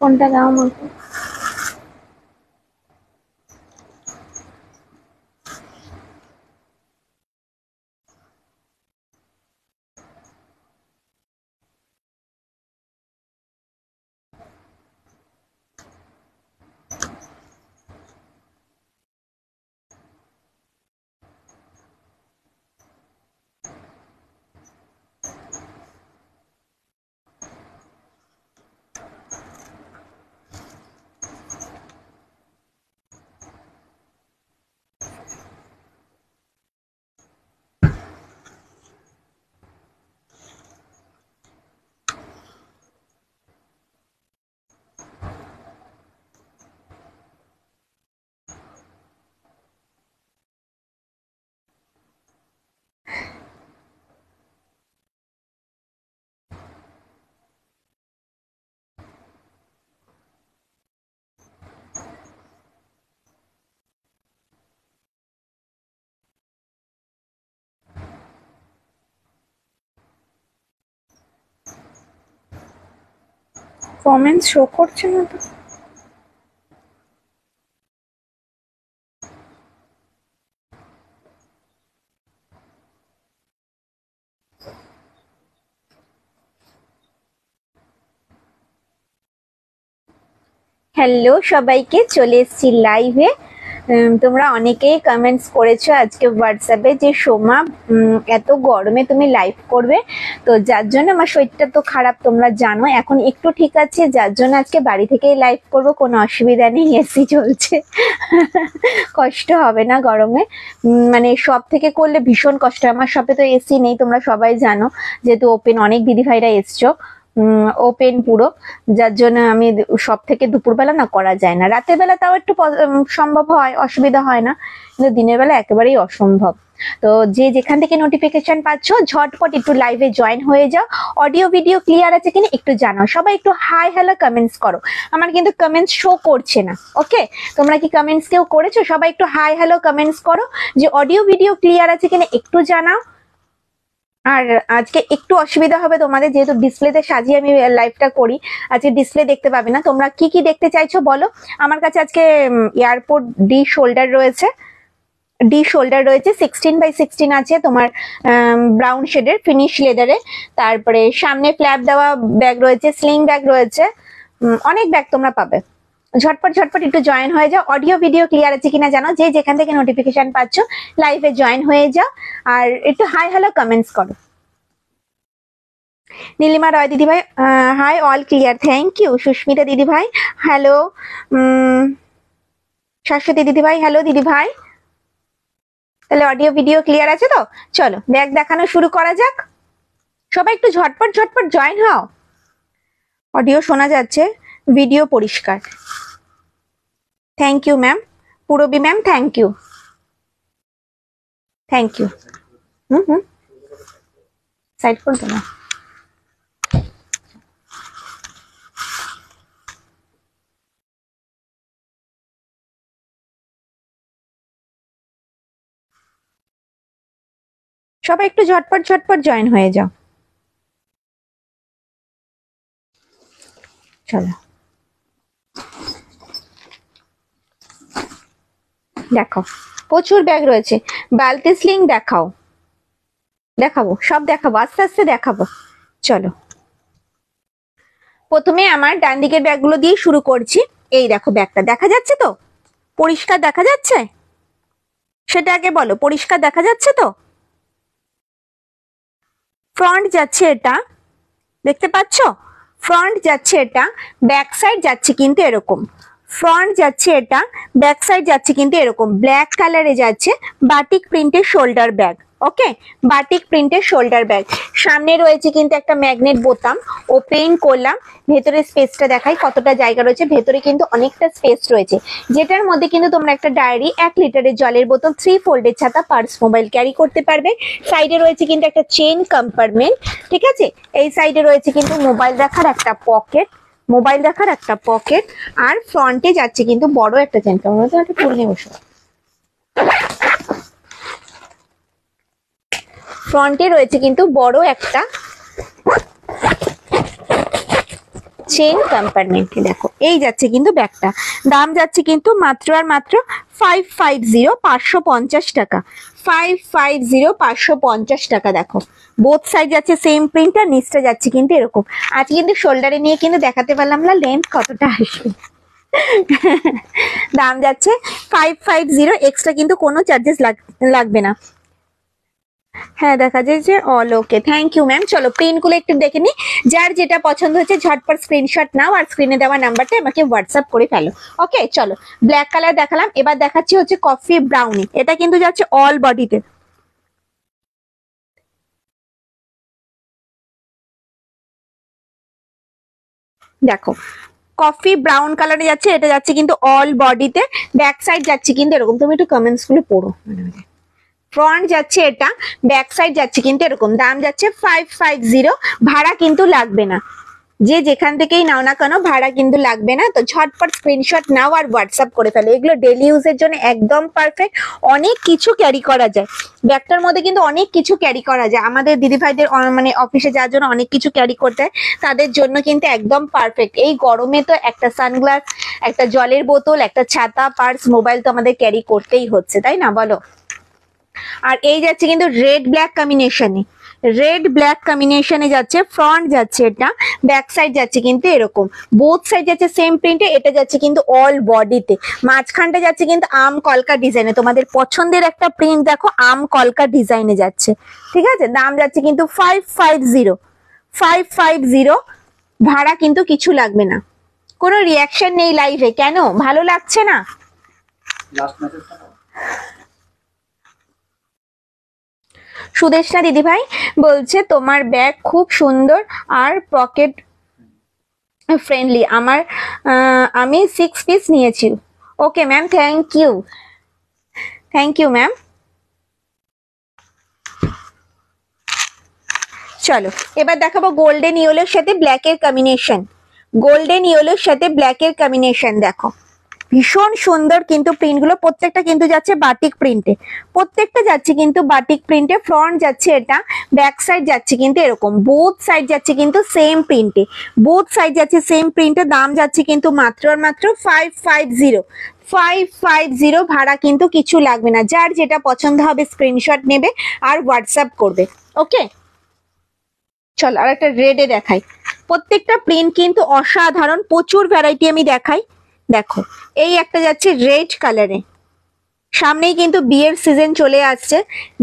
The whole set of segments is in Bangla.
কোনটা দাও আমাকে? কমেন্টস শো করছে না তো। হ্যালো সবাইকে, চলে এসেছি লাইভে। তোমরা অনেকেই কমেন্টস করেছো আজকে হোয়াটসঅ্যাপে যে সোমা এত গরমে তুমি লাইভ করবে, তো যার জন্য আমার শরীরটা তো খারাপ তোমরা জানো। এখন একটু ঠিক আছে, যার জন্য আজকে বাড়ি থেকেই লাইভ করব, কোনো অসুবিধা নেই, এসি চলছে। কষ্ট হবে না গরমে, মানে সব থেকে করলে ভীষণ কষ্ট। আমার শপে তো এসি নেই, তোমরা সবাই জানো, যেহেতু ওপেন, অনেক দিদিভাইরা এসছো ওপেন পুরো, যার জন্য আমি সব থেকে দুপুরবেলা না করা যায় না। রাতের বেলা তাও একটু সম্ভব হয়, অসুবিধা হয় না, কিন্তু দিনের বেলা একেবারেই অসম্ভব। তো যে যেখান থেকে নোটিফিকেশন পাচ্ছ ঝটপট একটু লাইভে জয়েন হয়ে যাও। অডিও ভিডিও ক্লিয়ার আছে কিনা একটু জানাও, সবাই একটু হাই হ্যালো কমেন্টস করো। আমার কিন্তু কমেন্টস শো করছে না। ওকে, তোমরা কি কমেন্টস কেউ করেছো? সবাই একটু হাই হ্যালো কমেন্টস করো, যে অডিও ভিডিও ক্লিয়ার আছে কিনা একটু জানাও। আর আজকে একটু অসুবিধা হবে তোমাদের, যেহেতু ডিসপ্লেতে সাজিয়ে আমি লাইভটা করি, আজকে ডিসপ্লে দেখতে পাবে না। তোমরা কি কি দেখতে চাইছো বলো। আমার কাছে আজকে এয়ারপোর্ট ডি শোল্ডার রয়েছে, 16x16 আছে তোমার, ব্রাউন শেডের ফিনিশ লেদারে। তারপরে সামনে ফ্ল্যাপ দেওয়া ব্যাগ রয়েছে, স্লিং ব্যাগ রয়েছে, অনেক ব্যাগ তোমরা পাবে। ঝটপট ঝটপট একটু জয়েন হয়ে যাও। অডিও ভিডিও ক্লিয়ার আছে কিনা জানো, যে যেখান থেকে নোটিফিকেশন পাচ্ছ লাইভে জয়েন হয়ে যাও, আর একটু হাই হ্যালো কমেন্টস করো। নীলিমা রয় দিদি ভাই hi, all clear, thank you. Susmita দিদি ভাই হ্যালো, শাশ্বতী দিদি ভাই হ্যালো দিদি ভাই। তাহলে অডিও ভিডিও ক্লিয়ার আছে তো, চলো ব্যাগ দেখানো শুরু করা যাক। সবাই একটু ঝটপট ঝটপট জয়েন হও। অডিও শোনা যাচ্ছে, ভিডিও পরিষ্কার, thank you ma'am. Purabi ma'am thank you, thank you. Side করতো না। সবাই একটু ঝটপট ঝটপট জয়েন হয়ে যাও, চলো। দেখো প্রচুর ব্যাগ রয়েছে, বালতি স্লিং দেখাও, দেখাবো সব দেখাবো, আস্তে আস্তে দেখাবো। চলো প্রথমে আমার ডান দিকের ব্যাগগুলো দিয়ে শুরু করছি। এই দেখো ব্যাগটা দেখা যাচ্ছে তো, পরিষ্কার দেখা যাচ্ছে? সেটা আগে বলো, পরিষ্কার দেখা যাচ্ছে তো? ফ্রন্ট যাচ্ছে এটা, দেখতে পাচ্ছ? ফ্রন্ট যাচ্ছে এটা, ব্যাক সাইড যাচ্ছে কিন্তু এরকম। ফ্রন্ট যাচ্ছে এটা, ব্যাক সাইড যাচ্ছে কিন্তু এরকম, ব্ল্যাক কালারে যাচ্ছে, বাটিক প্রিন্টের শোল্ডার ব্যাগ। ওকে, বাটিক প্রিন্টের শোল্ডার ব্যাগ। সামনে রয়েছে কিন্তু একটা ম্যাগনেট বোতাম, ওপেন করলাম। ভেতরে স্পেসটা দেখাই কতটা জায়গা রয়েছে, ভেতরে কিন্তু অনেকটা স্পেস রয়েছে, যেটার মধ্যে কিন্তু তোমরা একটা ডায়েরি, 1 লিটারের জলের বোতল, 3 ফোল্ডের ছাতা, পার্স, মোবাইল ক্যারি করতে পারবে। সাইডে রয়েছে কিন্তু একটা চেন কম্পার্টমেন্ট, ঠিক আছে। এই সাইডে রয়েছে কিন্তু মোবাইল রাখার একটা পকেট, মোবাইল রাখার একটা পকেট। আর ফ্রন্টে যাচ্ছে কিন্তু বড় একটা চেন কম্পার্টমেন্ট, একটা ফুল নিয়ে বসো। ফ্রন্টে রয়েছে কিন্তু বড় একটা চেন কম্পার্টমেন্টে। দেখো এই যাচ্ছে কিন্তু ব্যাগটা, দাম যাচ্ছে কিন্তু মাত্র আর মাত্র 550, 550 টাকা, 550, 550 টাকা। দেখো বোথ সাইড যাচ্ছে সেম প্রিন্ট, আর নিচটা যাচ্ছে কিন্তু এরকম। আজ কিন্তু শোল্ডারে নিয়ে কিন্তু দেখাতে পারলাম না লেন্থ কতটা আসবে। দাম যাচ্ছে 550, এক্সট্রা কিন্তু কোনো চার্জেস লাগবে না। হ্যাঁ দেখা যায় যে all okay, thank you ma'am. চলো প্রিন্ট গুলো একটু দেখে নি, যার যেটা পছন্দ হচ্ছে ঝটপট স্ক্রিনশট নাও আর স্ক্রিনে দেওয়া নাম্বারটা আমাকে হোয়াটসঅ্যাপ করে ফেলো। ওকে চলো, ব্ল্যাক কালার দেখালাম, এবার দেখাচ্ছি হচ্ছে কফি ব্রাউনি। এটা কিন্তু যাচ্ছে অল বডিতে। দেখো কফি ব্রাউন কালারে যাচ্ছে, এটা যাচ্ছে কিন্তু অল বডিতে, ব্যাক সাইড যাচ্ছে কিন্তু এরকম। তুমি একটু কমেন্টস গুলো পড়ো। ফ্রন্ট যাচ্ছে এটা, ব্যাক সাইড যাচ্ছে কিন্তু এরকম। দাম যাচ্ছে 550, ভাড়া কিন্তু লাগবে না, যে যেখান থেকেই নাও না কেন ভাড়া কিন্তু লাগবে না। তো ঝটপট স্ক্রিনশট নাও আর হোয়াটসঅ্যাপ করে ফেলো। এগুলো ডেলি ইউজের জন্য একদম পারফেক্ট, অনেক কিছু ক্যারি করা যায় ব্যাগটার মধ্যে, কিন্তু অনেক কিছু ক্যারি করা যায়। আমাদের দিদিভাইদের মানে অফিসে যাওয়ার জন্য অনেক কিছু ক্যারি করতে হয়, তাদের জন্য কিন্তু একদম পারফেক্ট। এই গরমে তো একটা সানগ্লাস, একটা জলের বোতল, একটা ছাতা, পার্স, মোবাইল তো আমাদের ক্যারি করতেই হচ্ছে, তাই না বলো। আর এই যাচ্ছে কিন্তু রেড ব্ল্যাক কম্বিনেশনে, রেড ব্ল্যাক কম্বিনেশনে যাচ্ছে। ফ্রন্ট যাচ্ছে এটা, ব্যাক সাইড যাচ্ছে কিন্তু এরকম, বোথ সাইড যাচ্ছে সেম প্রিন্টে। এটা যাচ্ছে কিন্তু অল বডিতে, মাঝখানটা যাচ্ছে কিন্তু আম কলকা ডিজাইনে। তোমাদের পছন্দের একটা প্রিন্ট দেখো, আম কলকা ডিজাইনে যাচ্ছে, ঠিক আছে। দাম যাচ্ছে কিন্তু 550, 550, ভাড়া কিন্তু কিছু লাগবে না। কোনো রিয়াকশন নেই লাইভে, কেন ভালো লাগছে না? সুদেশনা দিদিভাই বলছে তোমার ব্যাগ খুব সুন্দর আর পকেট ফ্রেন্ডলি। আমি 6 পিস নিয়েছি। Okay ma'am, thank you, thank you ma'am. চলো এবার দেখাবো গোল্ডেন ইয়েলোর সাথে ব্ল্যাকের কম্বিনেশন, গোল্ডেন ইয়েলোর সাথে ব্ল্যাকের কম্বিনেশন। দেখো ভীষণ সুন্দর কিন্তু প্রিন্টগুলো, প্রত্যেকটা কিন্তু যাচ্ছে বাটিক প্রিন্টে, প্রত্যেকটা যাচ্ছে কিন্তু বাটিক প্রিন্টে। ফ্রন্ট যাচ্ছে এটা, ব্যাক সাইড যাচ্ছে কিন্তু এরকম, বোথ সাইড যাচ্ছে কিন্তু সেম প্রিন্টে, বোথ সাইড যাচ্ছে সেম প্রিন্টে। দাম যাচ্ছে কিন্তু মাত্র আর মাত্র 550, 550, ভাড়া কিন্তু কিছু লাগবে না। যার যেটা পছন্দ হবে স্ক্রিনশট নেবে আর হোয়াটসঅ্যাপ করবে। ওকে চল আর একটা রেডে দেখাই, প্রত্যেকটা প্রিন্ট কিন্তু অসাধারণ, প্রচুর ভ্যারাইটি আমি দেখাই। দেখো এই একটা যাচ্ছে রেড কালারে, সামনেই কিন্তু বিয়ের সিজন চলে আসছে,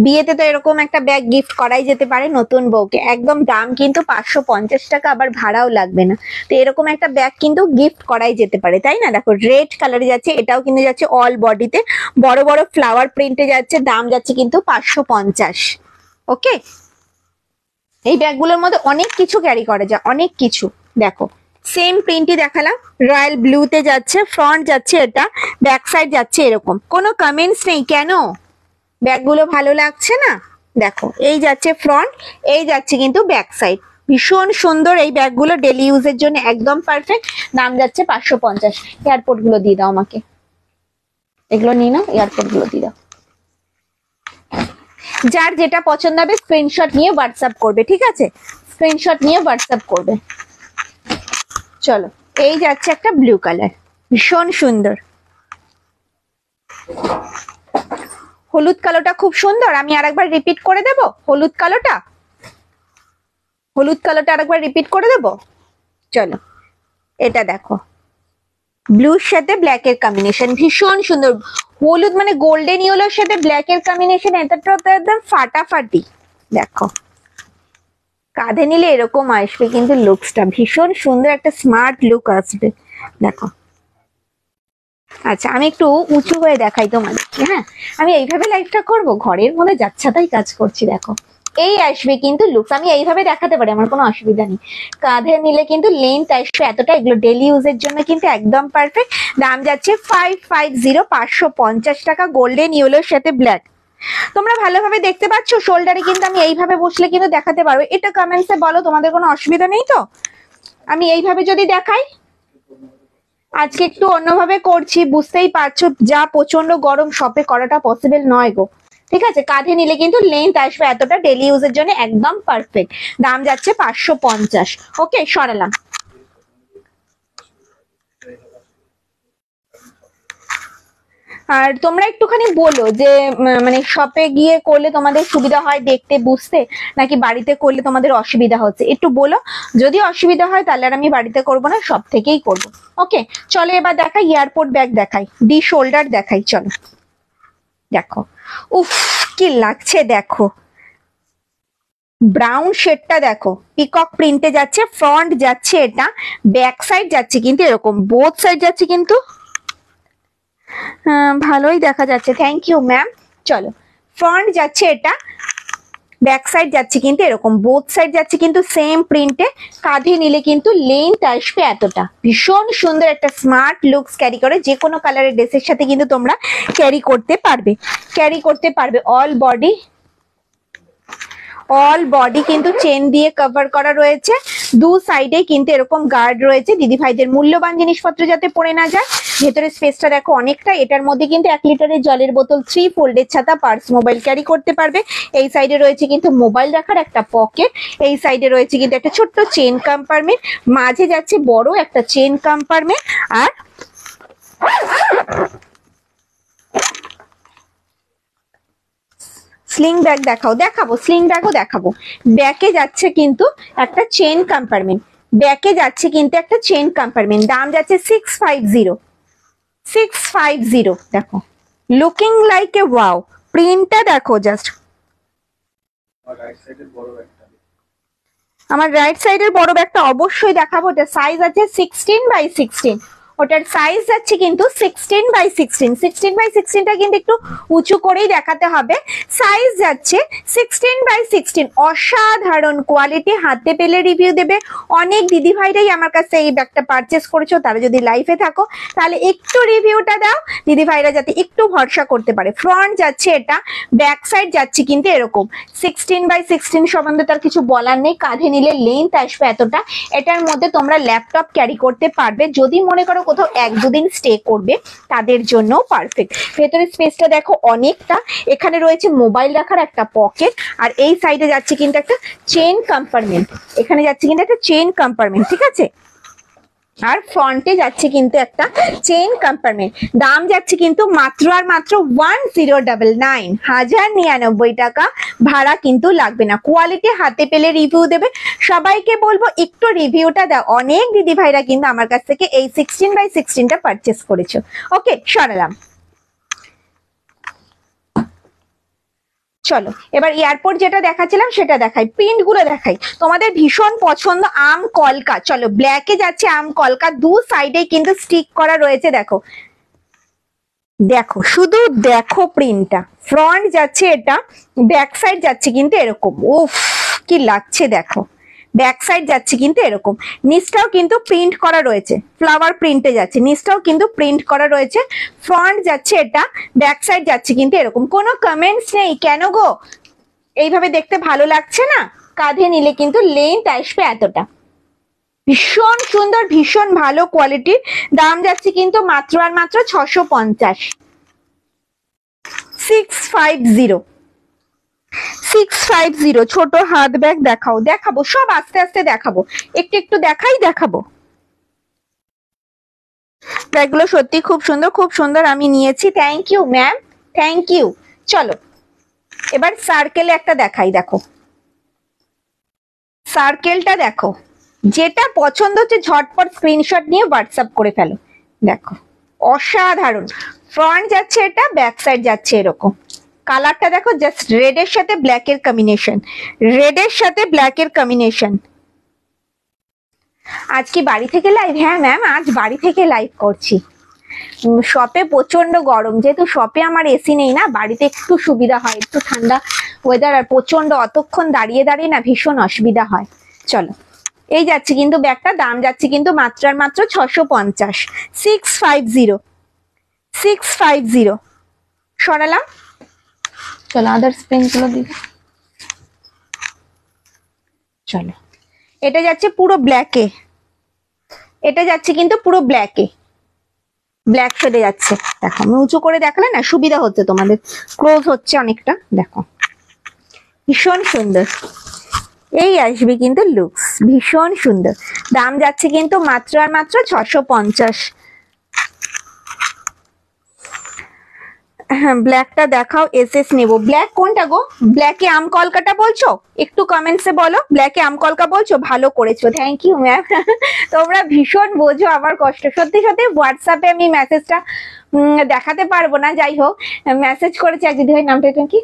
বিয়েতে তো এরকম একটা ব্যাগ গিফট করাই যেতে পারে নতুন বউকে। একদম দাম কিন্তু 550 টাকা, আবার ভাড়াও লাগবে না। তো এরকম একটা ব্যাগ কিন্তু গিফট করাই যেতে পারে, তাই না। দেখো রেড কালারে যাচ্ছে, এটাও কিন্তু যাচ্ছে অল বডিতে, বড় বড় ফ্লাওয়ার প্রিন্টে যাচ্ছে। দাম যাচ্ছে কিন্তু 550। ওকে এই ব্যাগগুলোর মধ্যে অনেক কিছু ক্যারি করা যায়, অনেক কিছু। দেখো সেম প্রিন্টই দেখালাম, রয়্যাল ব্লুতে যাচ্ছে, ফ্রন্ট যাচ্ছে এটা, ব্যাক সাইড যাচ্ছে এরকম। কোনো কমেন্টস নেই কেন, ব্যাগগুলো ভালো লাগছে না? দেখো এই যাচ্ছে ফ্রন্ট, এই যাচ্ছে কিন্তু ব্যাক সাইড, ভীষণ সুন্দর এই ব্যাগগুলো, ডেলি ইউজের জন্য একদম পারফেক্ট। দাম যাচ্ছে 550। এয়ারপোর্ট গুলো দিয়ে দাও আমাকে, এগুলো নিয়ে নাও, এয়ারপোর্ট গুলো দিয়ে দাও। যার যেটা পছন্দ হবে স্ক্রিনশট নিয়ে হোয়াটসঅ্যাপ করবে, ঠিক আছে, স্ক্রিনশট নিয়ে হোয়াটসঅ্যাপ করবে। চলো এই যাচ্ছে একটা ব্লু কালার, ভীষণ সুন্দর। হলুদ কালোটা খুব সুন্দর, আমি আরেকবার রিপিট করে দেব। হলুদ কালোটা, হলুদ কালোটা আরেকবার রিপিট করে দেব। চলো এটা দেখো, ব্লুর সাথে ব্ল্যাকের কম্বিনেশন, ভীষণ সুন্দর। হলুদ মানে গোল্ডেন ইয়েলোর সাথে ব্ল্যাকের কম্বিনেশন, এটা তো একদম ফাটাফাটি। দেখো কাঁধে নিলে এরকম আসবে কিন্তু লুকসটা, ভীষণ সুন্দর একটা স্মার্ট লুক আসবে। দেখো আচ্ছা আমি একটু উঁচু হয়ে দেখাই তোমাদেরকে। হ্যাঁ আমি এইভাবে লাইভটা করব, ঘরের মধ্যে যাচ্ছা তাই কাজ করছি। দেখো এই আসবে কিন্তু লুকস, আমি এইভাবে দেখাতে পারি, আমার কোনো অসুবিধা নেই। কাঁধে নিলে কিন্তু লেন্থ আসবে এতটা, এগুলো ডেলি ইউজের জন্য কিন্তু একদম পারফেক্ট। দাম যাচ্ছে 550, 550 টাকা, গোল্ডেন ইয়েলোর সাথে ব্ল্যাক। তোমরা ভালোভাবে দেখতে পাচ্ছ, শোল্ডারে কিন্তু আমি এইভাবে বসলে কিন্তু দেখাতে পারবো। এটা কমেন্টসে বলো, তোমাদের কোনো অসুবিধা নেই তো? আমি এইভাবে যদি দেখাই, আজকে একটু অন্যভাবে করছি, বুঝতেই পারছো যা প্রচন্ড গরম, শপে করাটা পসিবল নয় গো। ঠিক আছে, কাঁধে নিলে কিন্তু লেন্থ আসবে এতটা, ডেলি ইউজের জন্য একদম পারফেক্ট। দাম যাচ্ছে 550। ওকে সরালাম। আর তোমরা একটুখানি বলো যে মানে শপে গিয়ে করলে তোমাদের সুবিধা হয় দেখতে বুঝতে, নাকি বাড়িতে করলে তোমাদের অসুবিধা হচ্ছে, একটু বলো। যদি অসুবিধা হয় তাহলে আর আমি বাড়িতে করব না, সব থেকেই করব। ওকে, চলো এবার দেখাই এয়ারপোর্ট ব্যাগ, দেখাই ডি শোল্ডার দেখাই। চলো দেখো, উফ কি লাগছে দেখো, ব্রাউন শেডটা দেখো, পিকক প্রিন্টে যাচ্ছে, ফ্রন্ট যাচ্ছে এটা, ব্যাক সাইড যাচ্ছে কিন্তু এরকম, বোথ সাইড যাচ্ছে কিন্তু ভালোই দেখা যাচ্ছে, থ্যাংক ইউ ম্যাম। চলো, ফ্রন্ট যাচ্ছে এটা, ব্যাক সাইড যাচ্ছে কিন্তু এরকম, বোথ সাইড যাচ্ছে কিন্তু সেম প্রিন্টে, কাঁধে নিলে কিন্তু লেন্থ আসবে এতটা। ভীষণ সুন্দর একটা স্মার্ট লুকস ক্যারি করে, যে কোনো কালারের ড্রেসের সাথে কিন্তু তোমরা ক্যারি করতে পারবে। অল বডি কিন্তু চেন দিয়ে কভার করা রয়েছে, দু সাইডে কিন্তু এরকম গার্ড রয়েছে, দিদি ভাইদের মূল্যবান জিনিসপত্র যাতে পড়ে না যায়। ভেতরে স্পেসটা দেখো অনেকটা, এটার মধ্যে কিন্তু 1 লিটারের জলের বোতল, 3 ফোল্ডের ছাতা, পার্স, মোবাইল ক্যারি করতে পারবে। এই সাইডে রয়েছে কিন্তু মোবাইল রাখার একটা পকেট, এই সাইডে রয়েছে কিন্তু একটা ছোট্ট চেন কম্পার্টমেন্ট, মাঝে যাচ্ছে বড় একটা চেন কম্পার্টমেন্ট, আর স্লিং ব্যাগ দেখাবো স্লিং ব্যাগও দেখাবো। ব্যাকে যাচ্ছে কিন্তু একটা চেন কম্পার্টমেন্ট, দাম যাচ্ছে 650। দেখো, লুকিং লাইক এ ওয়াও, প্রিন্টটা দেখো জাস্ট। আমার রাইট সাইডের বড় ব্যাগটা অবশ্যই দেখাবো, ওটা সাইজ আছে 16x16, ওটার সাইজ যাচ্ছে কিন্তু 16x16টা কিন্তু একটু উঁচু করেই দেখাতে হবে। সাইজ যাচ্ছে 16x16, অসাধারণ কোয়ালিটি, হাতে পেলে রিভিউ দেবে। অনেক দিদি ভাইরাই আমার কাছে এই ব্যাগটা পারচেস করেছো, তারা যদি লাইভে থাকো তাহলে একটু রিভিউটা দাও, দিদি ভাইরা যাতে একটু ভরসা করতে পারে। ফ্রন্ট যাচ্ছে এটা, ব্যাক সাইড যাচ্ছে কিন্তু এরকম, 16x16 সম্বন্ধে তার কিছু বলার নেই, কাঁধে নিলে লেন্থ আসবে এতটা। এটার মধ্যে তোমরা ল্যাপটপ ক্যারি করতে পারবে, যদি মনে করো কোথাও 1-2 দিন স্টে করবে তাদের জন্য পারফেক্ট। ভেতরে স্পেসটা দেখো অনেকটা, এখানে রয়েছে মোবাইল রাখার একটা পকেট, আর এই সাইডে যাচ্ছে কিন্তু একটা চেন কম্পার্টমেন্ট, ঠিক আছে। আর ফ্রন্টে যাচ্ছে কিন্তু একটা চেন কম্পার্টমেন্ট, দাম যাচ্ছে কিন্তু মাত্র 1099 টাকা, ভাড়া কিন্তু লাগবে না। কোয়ালিটি হাতে পেলে রিভিউ দেবে, সবাইকে বলবো একটু রিভিউটা দাও। অনেক দিদি ভাইরা কিন্তু আমার কাছ থেকে এই 16x16টা পারচেস করেছো। ওকে, সরালাম। চলো এবার এয়ারপোর্ট যেটা দেখাচ্ছিলাম সেটা দেখাই, প্রিন্ট গুলো দেখাই, তোমাদের ভীষণ পছন্দ আম কলকা। চলো, ব্ল্যাকে যাচ্ছে আম কলকা, দু সাইডে কিন্তু স্টিক করা রয়েছে, দেখো শুধু দেখো প্রিন্টটা। ফ্রন্ট যাচ্ছে এটা, ব্যাক সাইড যাচ্ছে কিন্তু এরকম, উফ কি লাগছে দেখো, ব্যাক সাইড যাচ্ছে কিন্তু এরকম, নিচটাও কিন্তু প্রিন্ট করা রয়েছে, ফ্লাওয়ার প্রিন্টে যাচ্ছে, নিচটাও কিন্তু প্রিন্ট করা রয়েছে। ফ্রন্ট যাচ্ছে এটা, ব্যাক সাইড যাচ্ছে কিন্তু এরকম, কোনো কমেন্টস নেই কেন গো, এইভাবে দেখতে ভালো লাগছে না? কাঁধে নিলে কিন্তু লেন্থ আসবে এতটা, ভীষণ সুন্দর, ভীষণ ভালো কোয়ালিটির, দাম যাচ্ছে কিন্তু মাত্র 650। 650 ছোট হাত ব্যাগ দেখাবো সব আস্তে আস্তে দেখাবো, একটু দেখাবো। ব্যাগগুলো সত্যি খুব সুন্দর, আমি নিয়েছি, thank you ma'am, thank you. চলো এবার সার্কেলে একটা দেখাই, দেখো সার্কেলটা দেখো, যেটা পছন্দ হচ্ছে ঝটপট স্ক্রিনশট নিয়ে হোয়াটসঅ্যাপ করে ফেলো। দেখো অসাধারণ, ফ্রন্ট যাচ্ছে এটা, ব্যাক সাইড যাচ্ছে এরকম, কালারটা দেখো জাস্ট, রেডের সাথে ব্ল্যাকের কম্বিনেশন। আজ কি বাড়ি থেকে লাইভ? হ্যাঁ ম্যাম, আজ বাড়ি থেকে লাইভ করছি। শপে প্রচন্ড গরম, যেহেতু শপে আমার এসি নেই না, বাড়িতে একটু সুবিধা হয়, একটু ঠান্ডা ওয়েদার, আর প্রচন্ড অতক্ষণ দাঁড়িয়ে না ভীষণ অসুবিধা হয়। চলো, এই যাচ্ছে কিন্তু ব্যাগটা, দাম যাচ্ছে কিন্তু মাত্র 650। 650 সরালাম। চলো আদার্স পেন গুলো দিই। চলো, এটা যাচ্ছে পুরো ব্ল্যাকে, ব্ল্যাক শেডে যাচ্ছে। দেখো আমি উঁচু করে দেখালে না সুবিধা হচ্ছে তোমাদের, ক্লোজ হচ্ছে অনেকটা, দেখো ভীষণ সুন্দর, এই আসবে কিন্তু লুকস, ভীষণ সুন্দর। দাম যাচ্ছে কিন্তু মাত্র 650। হ্যাঁ ব্ল্যাকটা দেখাও, এসএস নেব। ব্ল্যাক কোনটা গো? ব্ল্যাকে আম কলকাটা বলছো? একটু কমেন্টসে বলো ব্ল্যাকে আম কলকা বলছো। ভালো করেছো, থ্যাংক ইউ ম্যাম। তোমরা ভীষণ বোঝো আমার কষ্ট। সত্যি সত্যি হোয়াটসঅ্যাপে আমি মেসেজটা দেখাতে পারবো না, যাই হোক মেসেজ করেছে এক দিদিভাই, নামটা এটা কি,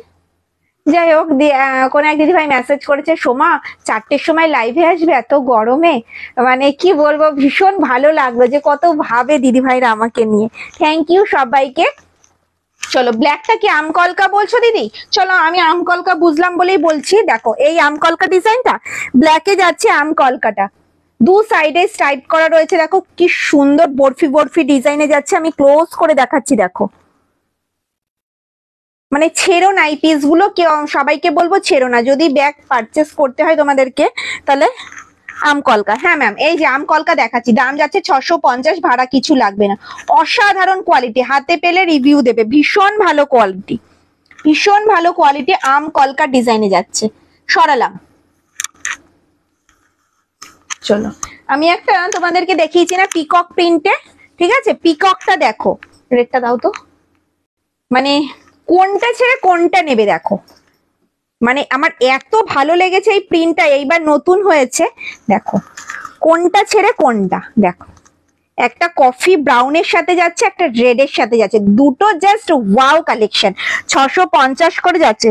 যাই হোক কোন এক দিদিভাই মেসেজ করেছে সোমা 4টের সময় লাইভে আসবে এত গরমে। মানে কি বলবো, ভীষণ ভালো লাগলো যে কত ভাবে দিদিভাইরা আমাকে নিয়ে। থ্যাংক ইউ সবাইকে। চলো ব্ল্যাকটা কি আম কলকা বলছো দিদি? চলো আমি আম কলকা বুঝলাম বলেই বলছি। দেখো এই আম কলকা ডিজাইনটা ব্ল্যাকে যাচ্ছে আম কলকাটা, দু সাইডে স্ট্রাইপ করা রয়েছে। দেখো কি সুন্দর বরফি বরফি ডিজাইনে যাচ্ছে। আমি ক্লোজ করে দেখাচ্ছি, দেখো মানে ছেড়ো না এই পিস গুলো, কেউ সবাইকে বলবো ছেড়ো না। যদি ব্যাগ পারচেস করতে হয় তোমাদেরকে তাহলে আম কলকা। হ্যাঁ ম্যাম এই যে আম কলকা দেখাচ্ছি, দাম যাচ্ছে 650, ভাড়া কিছু লাগবে না। অসাধারণ কোয়ালিটি, হাতে পেলে রিভিউ দেবে। ভীষণ ভালো কোয়ালিটি, ভীষণ ভালো কোয়ালিটি আম কলকা ডিজাইনে যাচ্ছে। সরালাম। চলো আমি একটা তোমাদেরকে দেখিয়েছি না পিকক প্রিন্টে, ঠিক আছে? পিককটা দেখো, রেটটা দাও তো, মানে কোনটা ছেড়ে কোনটা নেবে দেখো। মানে আমার এত ভালো লেগেছে এই প্রিন্টটা, এইবার নতুন হয়েছে। দেখো কোনটা ছেড়ে কোনটা, দেখো একটা কফি ব্রাউনের সাথে যাচ্ছে, একটা রেডের সাথে যাচ্ছে, দুটো জাস্ট ওয়াও কালেকশন। 650 করে যাচ্ছে,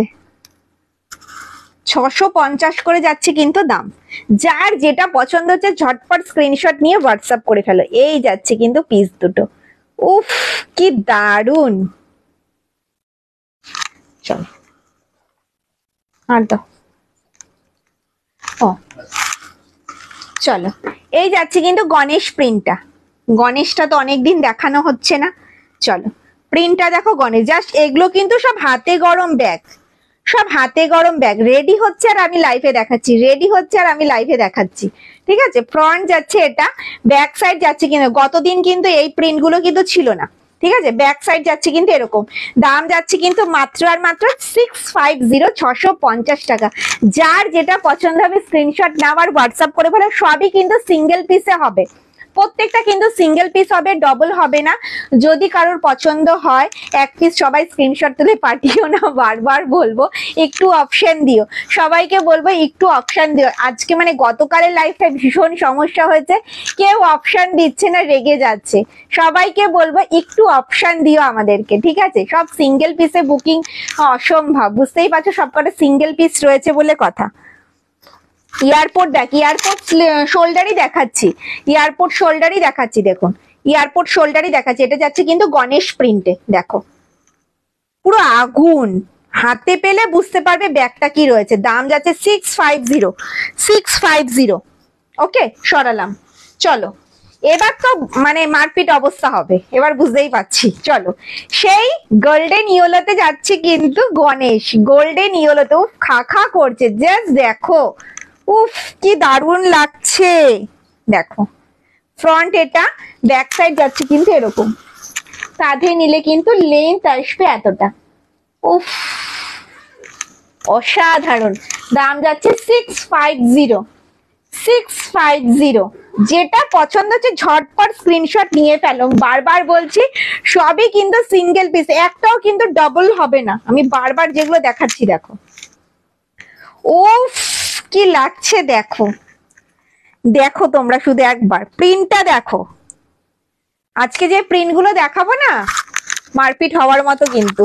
650 করে যাচ্ছে কিন্তু দাম। যার যেটা পছন্দ হচ্ছে ঝটপট স্ক্রিনশট নিয়ে হোয়াটসঅ্যাপ করে ফেলো। এই যাচ্ছে কিন্তু পিস দুটো, উফ কি দারুন। চলো আর দাও। ও চলো এই যাচ্ছে কিন্তু গণেশ প্রিন্টটা। গণেশটা তো অনেকদিন দেখানো হচ্ছে না। চলো প্রিন্টটা দেখো গণেশ, জাস্ট এগুলো কিন্তু সব হাতে গরম ব্যাগ, সব হাতে গরম ব্যাগ। রেডি হচ্ছে আর আমি লাইভে দেখাচ্ছি, রেডি হচ্ছে আর আমি লাইভে দেখাচ্ছি, ঠিক আছে? ফ্রন্ট যাচ্ছে এটা, ব্যাক সাইড যাচ্ছে কিন্তু গতদিন কিন্তু এই প্রিন্ট গুলো কিন্তু ছিল না, ঠিক আছে? ব্যাক সাইড যাচ্ছে কিন্তু এরকম। দাম যাচ্ছে কিন্তু মাত্র আর মাত্র 650, 650 টাকা। যার যেটা পছন্দ হবে স্ক্রিনশট নাও আর হোয়াটসঅ্যাপ করে ফেলো। সবই কিন্তু সিঙ্গেল পিসে হবে, প্রত্যেকটা কিন্তু সিঙ্গেল পিস হবে, ডবল হবে না। যদি কারোর পছন্দ হয় এক পিস সবাই স্ক্রিনশট তুলে পাঠিও না, বারবার বলবো একটু অপশন দিও। সবাইকে বলবো একটু অপশন দিও। আজকে মানে গতকালের লাইফে ভীষণ সমস্যা হয়েছে, কেউ অপশন দিচ্ছে না, রেগে যাচ্ছে। সবাইকে বলবো একটু অপশন দিও আমাদেরকে, ঠিক আছে? সব সিঙ্গেল পিসে বুকিং অসম্ভব, বুঝতেই পারছো সবকটা সিঙ্গেল পিস রয়েছে বলে কথা। এয়ারপোর্ট দেখ, এয়ারপোর্ট শোল্ডারই দেখাচ্ছি, এয়ারপোর্ট শোল্ডারই দেখাচ্ছি, দেখুন এয়ারপোর্ট শোল্ডারই দেখাচ্ছি। এটা যাচ্ছে কিন্তু গণেশ প্রিন্টে, দেখো পুরো আগুন। হাতে পেলে বুঝতে পারবে ব্যাগটা কি রয়েছে। দাম যাচ্ছে 650, 650। ওকে সরালাম। চলো এবার তো মানে মারপিট অবস্থা হবে, এবার বুঝতেই পারছি। চলো সেই গোল্ডেন ইয়েলোতে যাচ্ছে কিন্তু গণেশ, গোল্ডেন ইয়েলোতে খা খা করছে, জাস্ট দেখো উফ কি দারুণ লাগছে। দেখো ফ্রন্ট এটা, ব্যাক সাইড যাচ্ছে কিন্তু এরকম, কাঁধে নিলে কিন্তু লেন্থ আসবে এতটা। উফ অসাধারণ। দাম যাচ্ছে 650, 650। যেটা পছন্দ হচ্ছে ঝটপট স্ক্রিনশট নিয়ে ফেলো। বারবার বলছি সবই কিন্তু সিঙ্গেল পিস, একটাও কিন্তু ডবল হবে না। আমি বারবার যেগুলো দেখাচ্ছি দেখো, উফ কি লাগছে দেখো, দেখো তোমরা শুধু একবার প্রিন্টটা দেখো। আজকে যে প্রিন্ট গুলো দেখাবো না মারপিট হওয়ার মতো কিন্তু।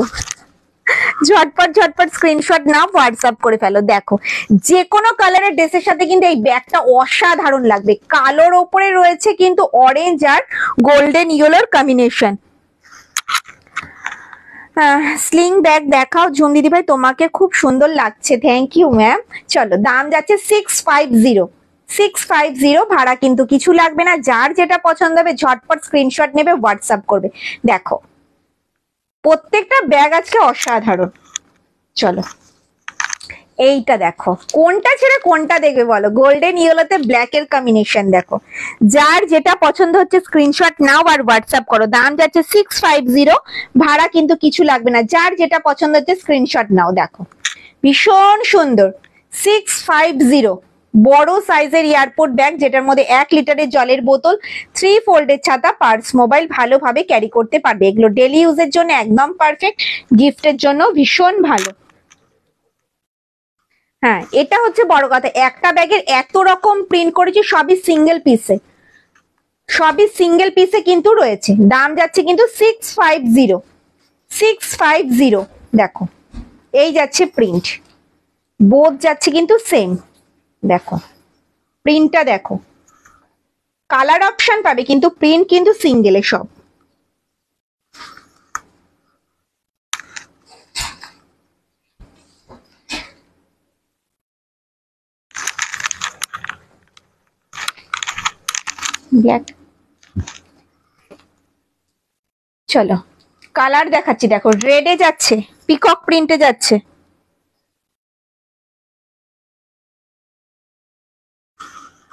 ঝটপট ঝটপট স্ক্রিনশট নাও, হোয়াটসঅ্যাপ করে ফেলো। দেখো যে কোনো কালারের ড্রেসের সাথে কিন্তু এই ব্যাগটা অসাধারণ লাগবে। কালোর ওপরে রয়েছে কিন্তু অরেঞ্জ আর গোল্ডেন ইয়েলোর কম্বিনেশন। স্লিং ব্যাগ দেখাও ঝুম দিদি ভাই, তোমাকে খুব সুন্দর লাগছে, থ্যাংক ইউ ম্যাম। চলো দাম যাচ্ছে 650, 650, ভাড়া কিন্তু কিছু লাগবে না। যার যেটা পছন্দ হবে ঝটপট স্ক্রিনশট নেবে, হোয়াটসঅ্যাপ করবে। দেখো প্রত্যেকটা ব্যাগ আজকে অসাধারণ। চলো এইটা দেখো, কোনটা ছেড়ে কোনটা দেখবে বলো? গোল্ডেন ইয়েলোতে ব্ল্যাক এর কম্বিনেশন দেখো। যার যেটা পছন্দ হচ্ছে স্ক্রিনশট নাও আর হোয়াটসঅ্যাপ করো। দাম যাচ্ছে 650, ভাড়া কিন্তু কিছু লাগবে না। যার যেটা পছন্দ হচ্ছে স্ক্রিনশট নাও। দেখো ভীষণ সুন্দর, 650। বড় সাইজের এয়ারপোর্ট ব্যাগ, যেটার মধ্যে 1 লিটারের জলের বোতল, 3 ফোল্ডের ছাতা, পার্স, মোবাইল ভালোভাবে ক্যারি করতে পারবে। এগুলো ডেলি ইউজের জন্য একদম পারফেক্ট, গিফটের জন্য ভীষণ ভালো। হ্যাঁ, এটা হচ্ছে বড় কথা, একটা ব্যাগের এত রকম প্রিন্ট করেছি, সবই সিঙ্গেল পিসে, সবই সিঙ্গেল পিসে কিন্তু রয়েছে। দাম যাচ্ছে কিন্তু 650, 650। দেখো এই যাচ্ছে প্রিন্ট, বোথ যাচ্ছে কিন্তু সেম। দেখো প্রিন্টটা দেখো, কালার অপশন পাবে কিন্তু প্রিন্ট কিন্তু সিঙ্গেলে সব। ব্ল্যাক, চলো কালার দেখাচ্ছি। দেখো রেডে যাচ্ছে, পিকক প্রিন্টে যাচ্ছে,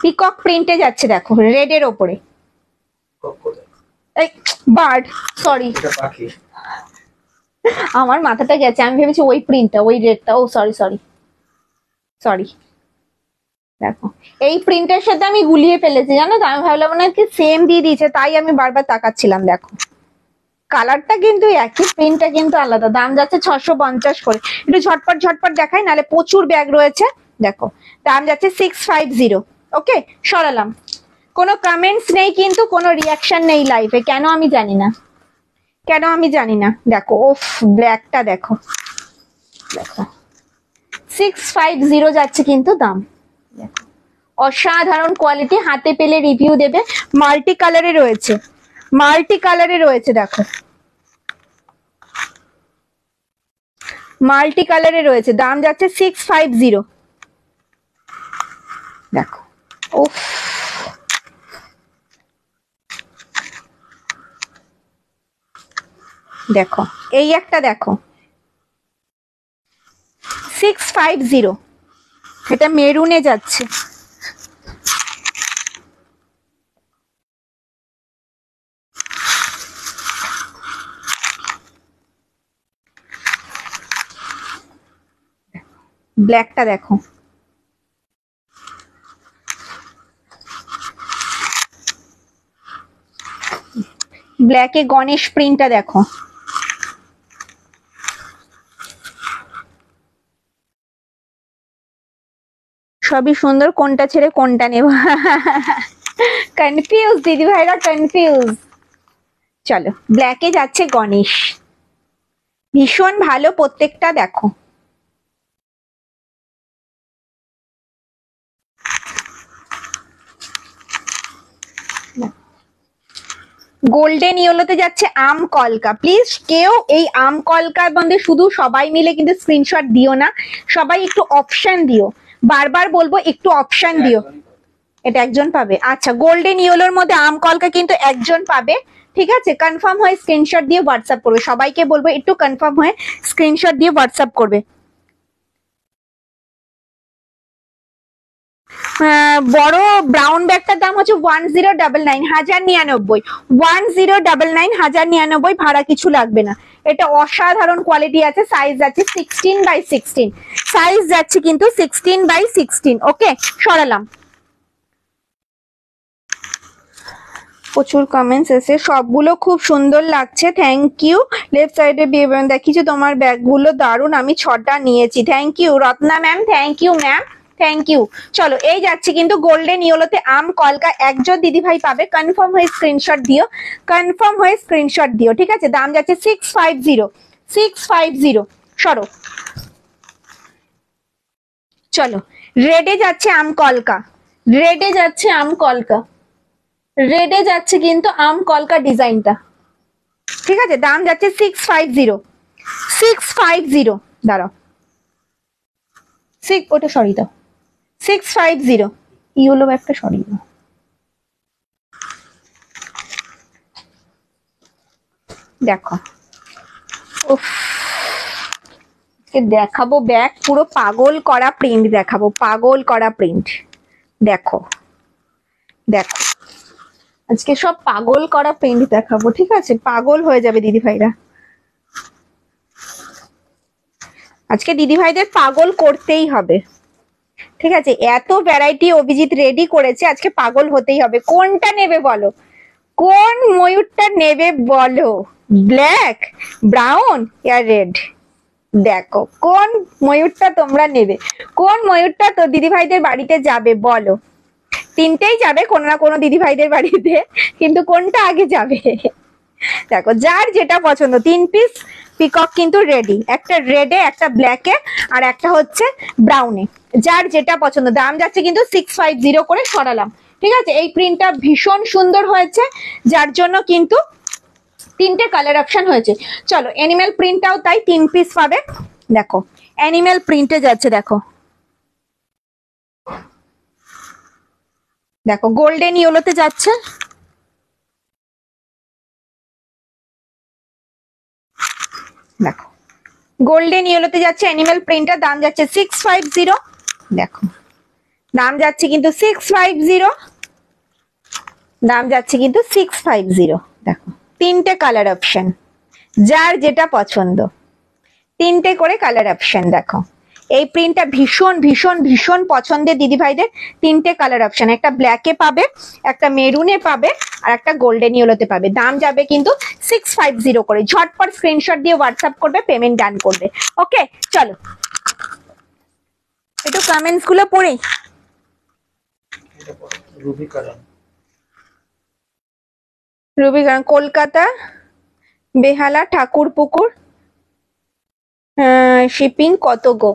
পিকক প্রিন্টে যাচ্ছে। দেখো রেডের ওপরে, এই বার্ড, সরি আমার মাথাটা গেছে, আমি ভেবেছি ওই প্রিন্টটা, ওই রেডটা। ও সরি সরি সরি। দেখো এই প্রিন্টের সাথে আমি গুলিয়ে ফেলেছি, জানো তো, আমি ভাবলাম না কি সেম দিয়ে দিয়েছে, তাই আমি বারবার তাকাচ্ছিলাম। দেখো কালারটা কিন্তু একই, প্রিন্টটা কিন্তু আলাদা। দাম যাচ্ছে 650 করে। একটু ঝটপট ঝটপট দেখাই, নাহলে প্রচুর ব্যাগ রয়েছে। দেখো দাম যাচ্ছে 650। ওকে, সরালাম। কোনো কমেন্টস নেই কিন্তু, কোনো রিয়াকশন নেই লাইভে, কেন আমি জানি না, কেন আমি জানি না। দেখো ওফ, ব্ল্যাকটা দেখো, দেখো 650 যাচ্ছে কিন্তু দাম। দেখো অসাধারণ কোয়ালিটি, হাতে পেলে রিভিউ দেবে। মাল্টি কালারে রয়েছে, মাল্টি কালারে রয়েছে। দেখো মাল্টি কালারে রয়েছে, দাম যাচ্ছে 650। দেখো উফ, দেখো এই একটা দেখো 650, এটা মেরুনে যাচ্ছে। ব্ল্যাকটা দেখো, ব্ল্যাকে গণেশ প্রিন্টটা দেখো, সবই সুন্দর, কোনটা ছেড়ে কোনটা নেব কনফিউজ দিদি ভাইরা, কনফিউজ। চলো ব্ল্যাকে যাচ্ছে গণেশ, ভীষণ ভালো প্রত্যেকটা। দেখো গোল্ডেন ইয়েলোতে যাচ্ছে আম কলকা। প্লিজ কেউ এই আম কলকার মধ্যে শুধু সবাই মিলে কিন্তু স্ক্রিনশট দিও না, সবাই একটু অপশন দিও, বারবার বলবো একটু অপশন দিও। এটা একজন পাবে, আচ্ছা গোল্ডেন ইয়েলোর মধ্যে আম কলকা কিন্তু একজন পাবে, ঠিক আছে। কনফার্ম হয়ে স্ক্রিনশট দিয়ে হোয়াটসঅ্যাপ করবে, সবাইকে বলবো একটু কনফার্ম হয়ে স্ক্রিনশট দিয়ে হোয়াটসঅ্যাপ করবে। বড় ব্রাউন ব্যাগটার দাম হচ্ছে 1099, 1099, 1099, 1099, ভাড়া কিছু লাগবে না। এটা অসাধারণ কোয়ালিটি আছে, সাইজ আছে 16x16, সাইজ যাচ্ছে কিন্তু 16x16। ওকে, সরালাম। প্রচুর কমেন্টস এসে, সবগুলো খুব সুন্দর লাগছে, থ্যাংক ইউ। লেফট সাইডে দেখিছো তোমার ব্যাগগুলো দারুন, আমি 6টা নিয়েছি। Thank you Ratna ma'am, thank you ma'am, thank you. চলো এই যাচ্ছে কিন্তু গোল্ডেন ইয়েলোতে আম কলকা, একজন দিদি ভাই পাবে। কনফার্ম হয়ে স্ক্রিনশট দিও, কনফার্ম হয়ে স্ক্রিনশট দিও, ঠিক আছে। দাম যাচ্ছে 650, 650। সরো, চলো রেডে যাচ্ছে আম কলকা, রেডে যাচ্ছে আম কলকা, রেডে যাচ্ছে কিন্তু আম কলকা ডিজাইনটা, ঠিক আছে। দাম যাচ্ছে 650, 650। দাঁড়াও, ওটা সরিয়ে দাও, 650 ইয়েলো একটা সরিয়ে দাও। দেখো উফ, দেখাবো ব্যাগ পুরো পাগল করা প্রিন্ট দেখাবো, পাগল করা প্রিন্ট। দেখো দেখো আজকে সব পাগল করা প্রিন্ট দেখাবো, ঠিক আছে, পাগল হয়ে যাবে দিদি ভাইরা। আজকে দিদি ভাইদের পাগল করতেই হবে। ঠিক আছে, এত ভ্যারাইটি অভিজিৎ রেডি করেছে, আজকে পাগল হতেই হবে। কোনটা নেবে বলো, কোন ময়ূরটা নেবে বলো? ব্ল্যাক, ব্রাউন ইয়া রেড? দেখো কোন ময়ূরটা তোমরা নেবে, কোন ময়ূরটা তো দিদি ভাইদের বাড়িতে যাবে বলো? তিনটেই যাবে কোনো না কোনো দিদি ভাইদের বাড়িতে, কিন্তু কোনটা আগে যাবে? দেখো যার যেটা পছন্দ, 3 পিস পিকক কিন্তু রেডি, একটা রেডে, একটা ব্ল্যাকে, আর একটা হচ্ছে ব্রাউনে। যার যেটা পছন্দ। দাম যাচ্ছে কিন্তু 650 করে সরালাম, ঠিক আছে। এই প্রিন্টটা ভীষণ সুন্দর হয়েছে, যার জন্য কিন্তু 3টে কালার অপশন হয়েছে। চলো অ্যানিমেল প্রিন্টটাও তাই 3 পিস পাবে। দেখো অ্যানিমেল প্রিন্টে যাচ্ছে, দেখো দেখো গোল্ডেন ইয়েলোতে যাচ্ছে, দেখো গোল্ডেন ইয়েলোতে যাচ্ছে অ্যানিমেল প্রিন্টার। দাম যাচ্ছে 650। দেখো দাম যাচ্ছে কিন্তু 650, দাম যাচ্ছে কিন্তু 650। দেখো 3টে কালার অপশন, যার যেটা পছন্দ 3টে করে কালার অপশন। দেখো এই প্রিন্টটা ভীষণ ভীষণ ভীষণ পছন্দের দিদি ভাইদের। 3টে কালার অপশন, একটা ব্ল্যাকে পাবে, একটা মেরুনে পাবে, আর একটা গোল্ডেন ইয়েলোতে পাবে। দাম যাবে কিন্তু 650 করে। ঝটপট স্ক্রিনশট দিয়ে হোয়াটসঅ্যাপ করবে, পেমেন্ট ডান করবে। ওকে চলো একটু কমেন্টস গুলো পড়ে। রুবিকারণ, কলকাতা, বেহালা, ঠাকুরপুকুর, শিপিং কত গো?